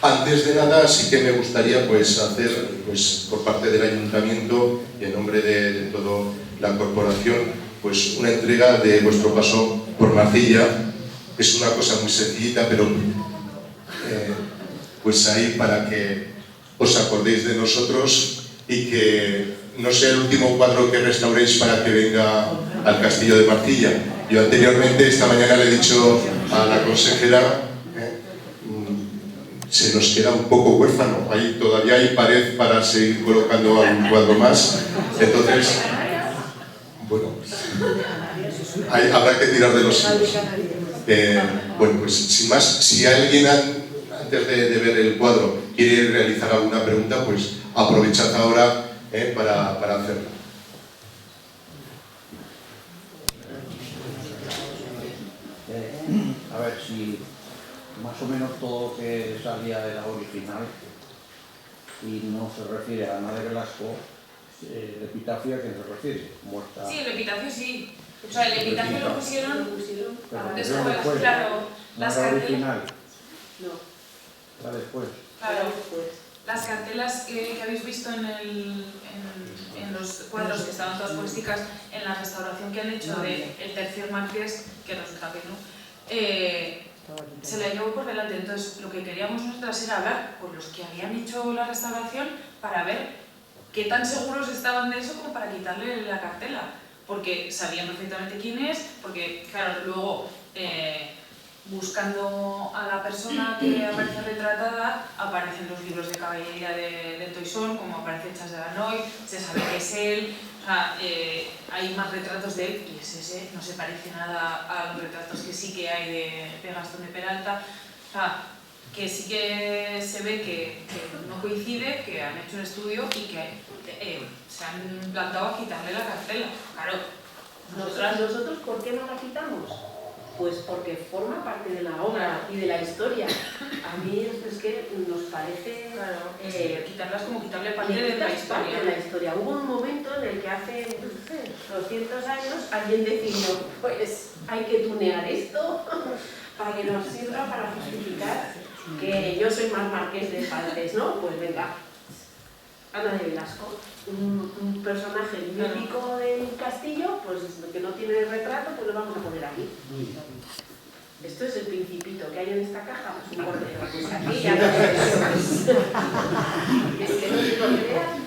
antes de nada sí que me gustaría pues hacer pues por parte del Ayuntamiento y en nombre de toda la corporación pues una entrega de vuestro paso por Marcilla. Es una cosa muy sencillita, pero pues ahí para que os acordéis de nosotros y que no sea el último cuadro que restauréis para que venga al Castillo de Marcilla. Yo anteriormente, esta mañana, le he dicho a la consejera, se nos queda un poco huérfano, ahí todavía hay pared para seguir colocando algún cuadro más, entonces, bueno, habrá que tirar de los hilos. Bueno, pues sin más, si alguien antes de ver el cuadro quiere realizar alguna pregunta, pues aprovechad ahora para hacerla. A ver si más o menos todo lo que salía de la original y no se refiere a Ana de Velasco, el epitafio a quien se refiere, muerta. Sí, el epitafio sí. O sea, el epitafio lo pusieron después, claro, las original. No. Para después. Claro, las cartelas que habéis visto en los cuadros que estaban todas puesticas en la restauración que han hecho del tercer marqués, que resulta que no, se la llevó por delante. Entonces, lo que queríamos nosotras era hablar con los que habían hecho la restauración para ver qué tan seguros estaban de eso como para quitarle la cartela. Porque sabían perfectamente quién es, porque, claro, luego buscando a la persona que aparece retratada, aparecen los libros de caballería de Toisón, como aparece Chas de Vanoy, se sabe que es él, o sea, hay más retratos de él, y ese no se parece nada a los retratos que sí que hay de Gastón de Peralta, o sea, que sí que se ve que no coincide, que han hecho un estudio y que se han plantado a quitarle la cartela. Claro, ¿Nosotros por qué no la quitamos? Pues porque forma parte de la obra y de la historia. A mí es que nos parece... Claro, quitarlas como quitarle parte de la historia. Hubo un momento en el que hace 200 años alguien decidió, pues hay que tunear esto para que nos sirva para justificar que yo soy más marqués de Saltes, ¿no? Pues venga, Ana de Velasco, un personaje mítico del castillo, pues que no tiene retrato, pues lo vamos a poner aquí. Esto es el Principito que hay en esta caja, pues un cordero. Pues aquí ya no sé. Es que no te lo creas.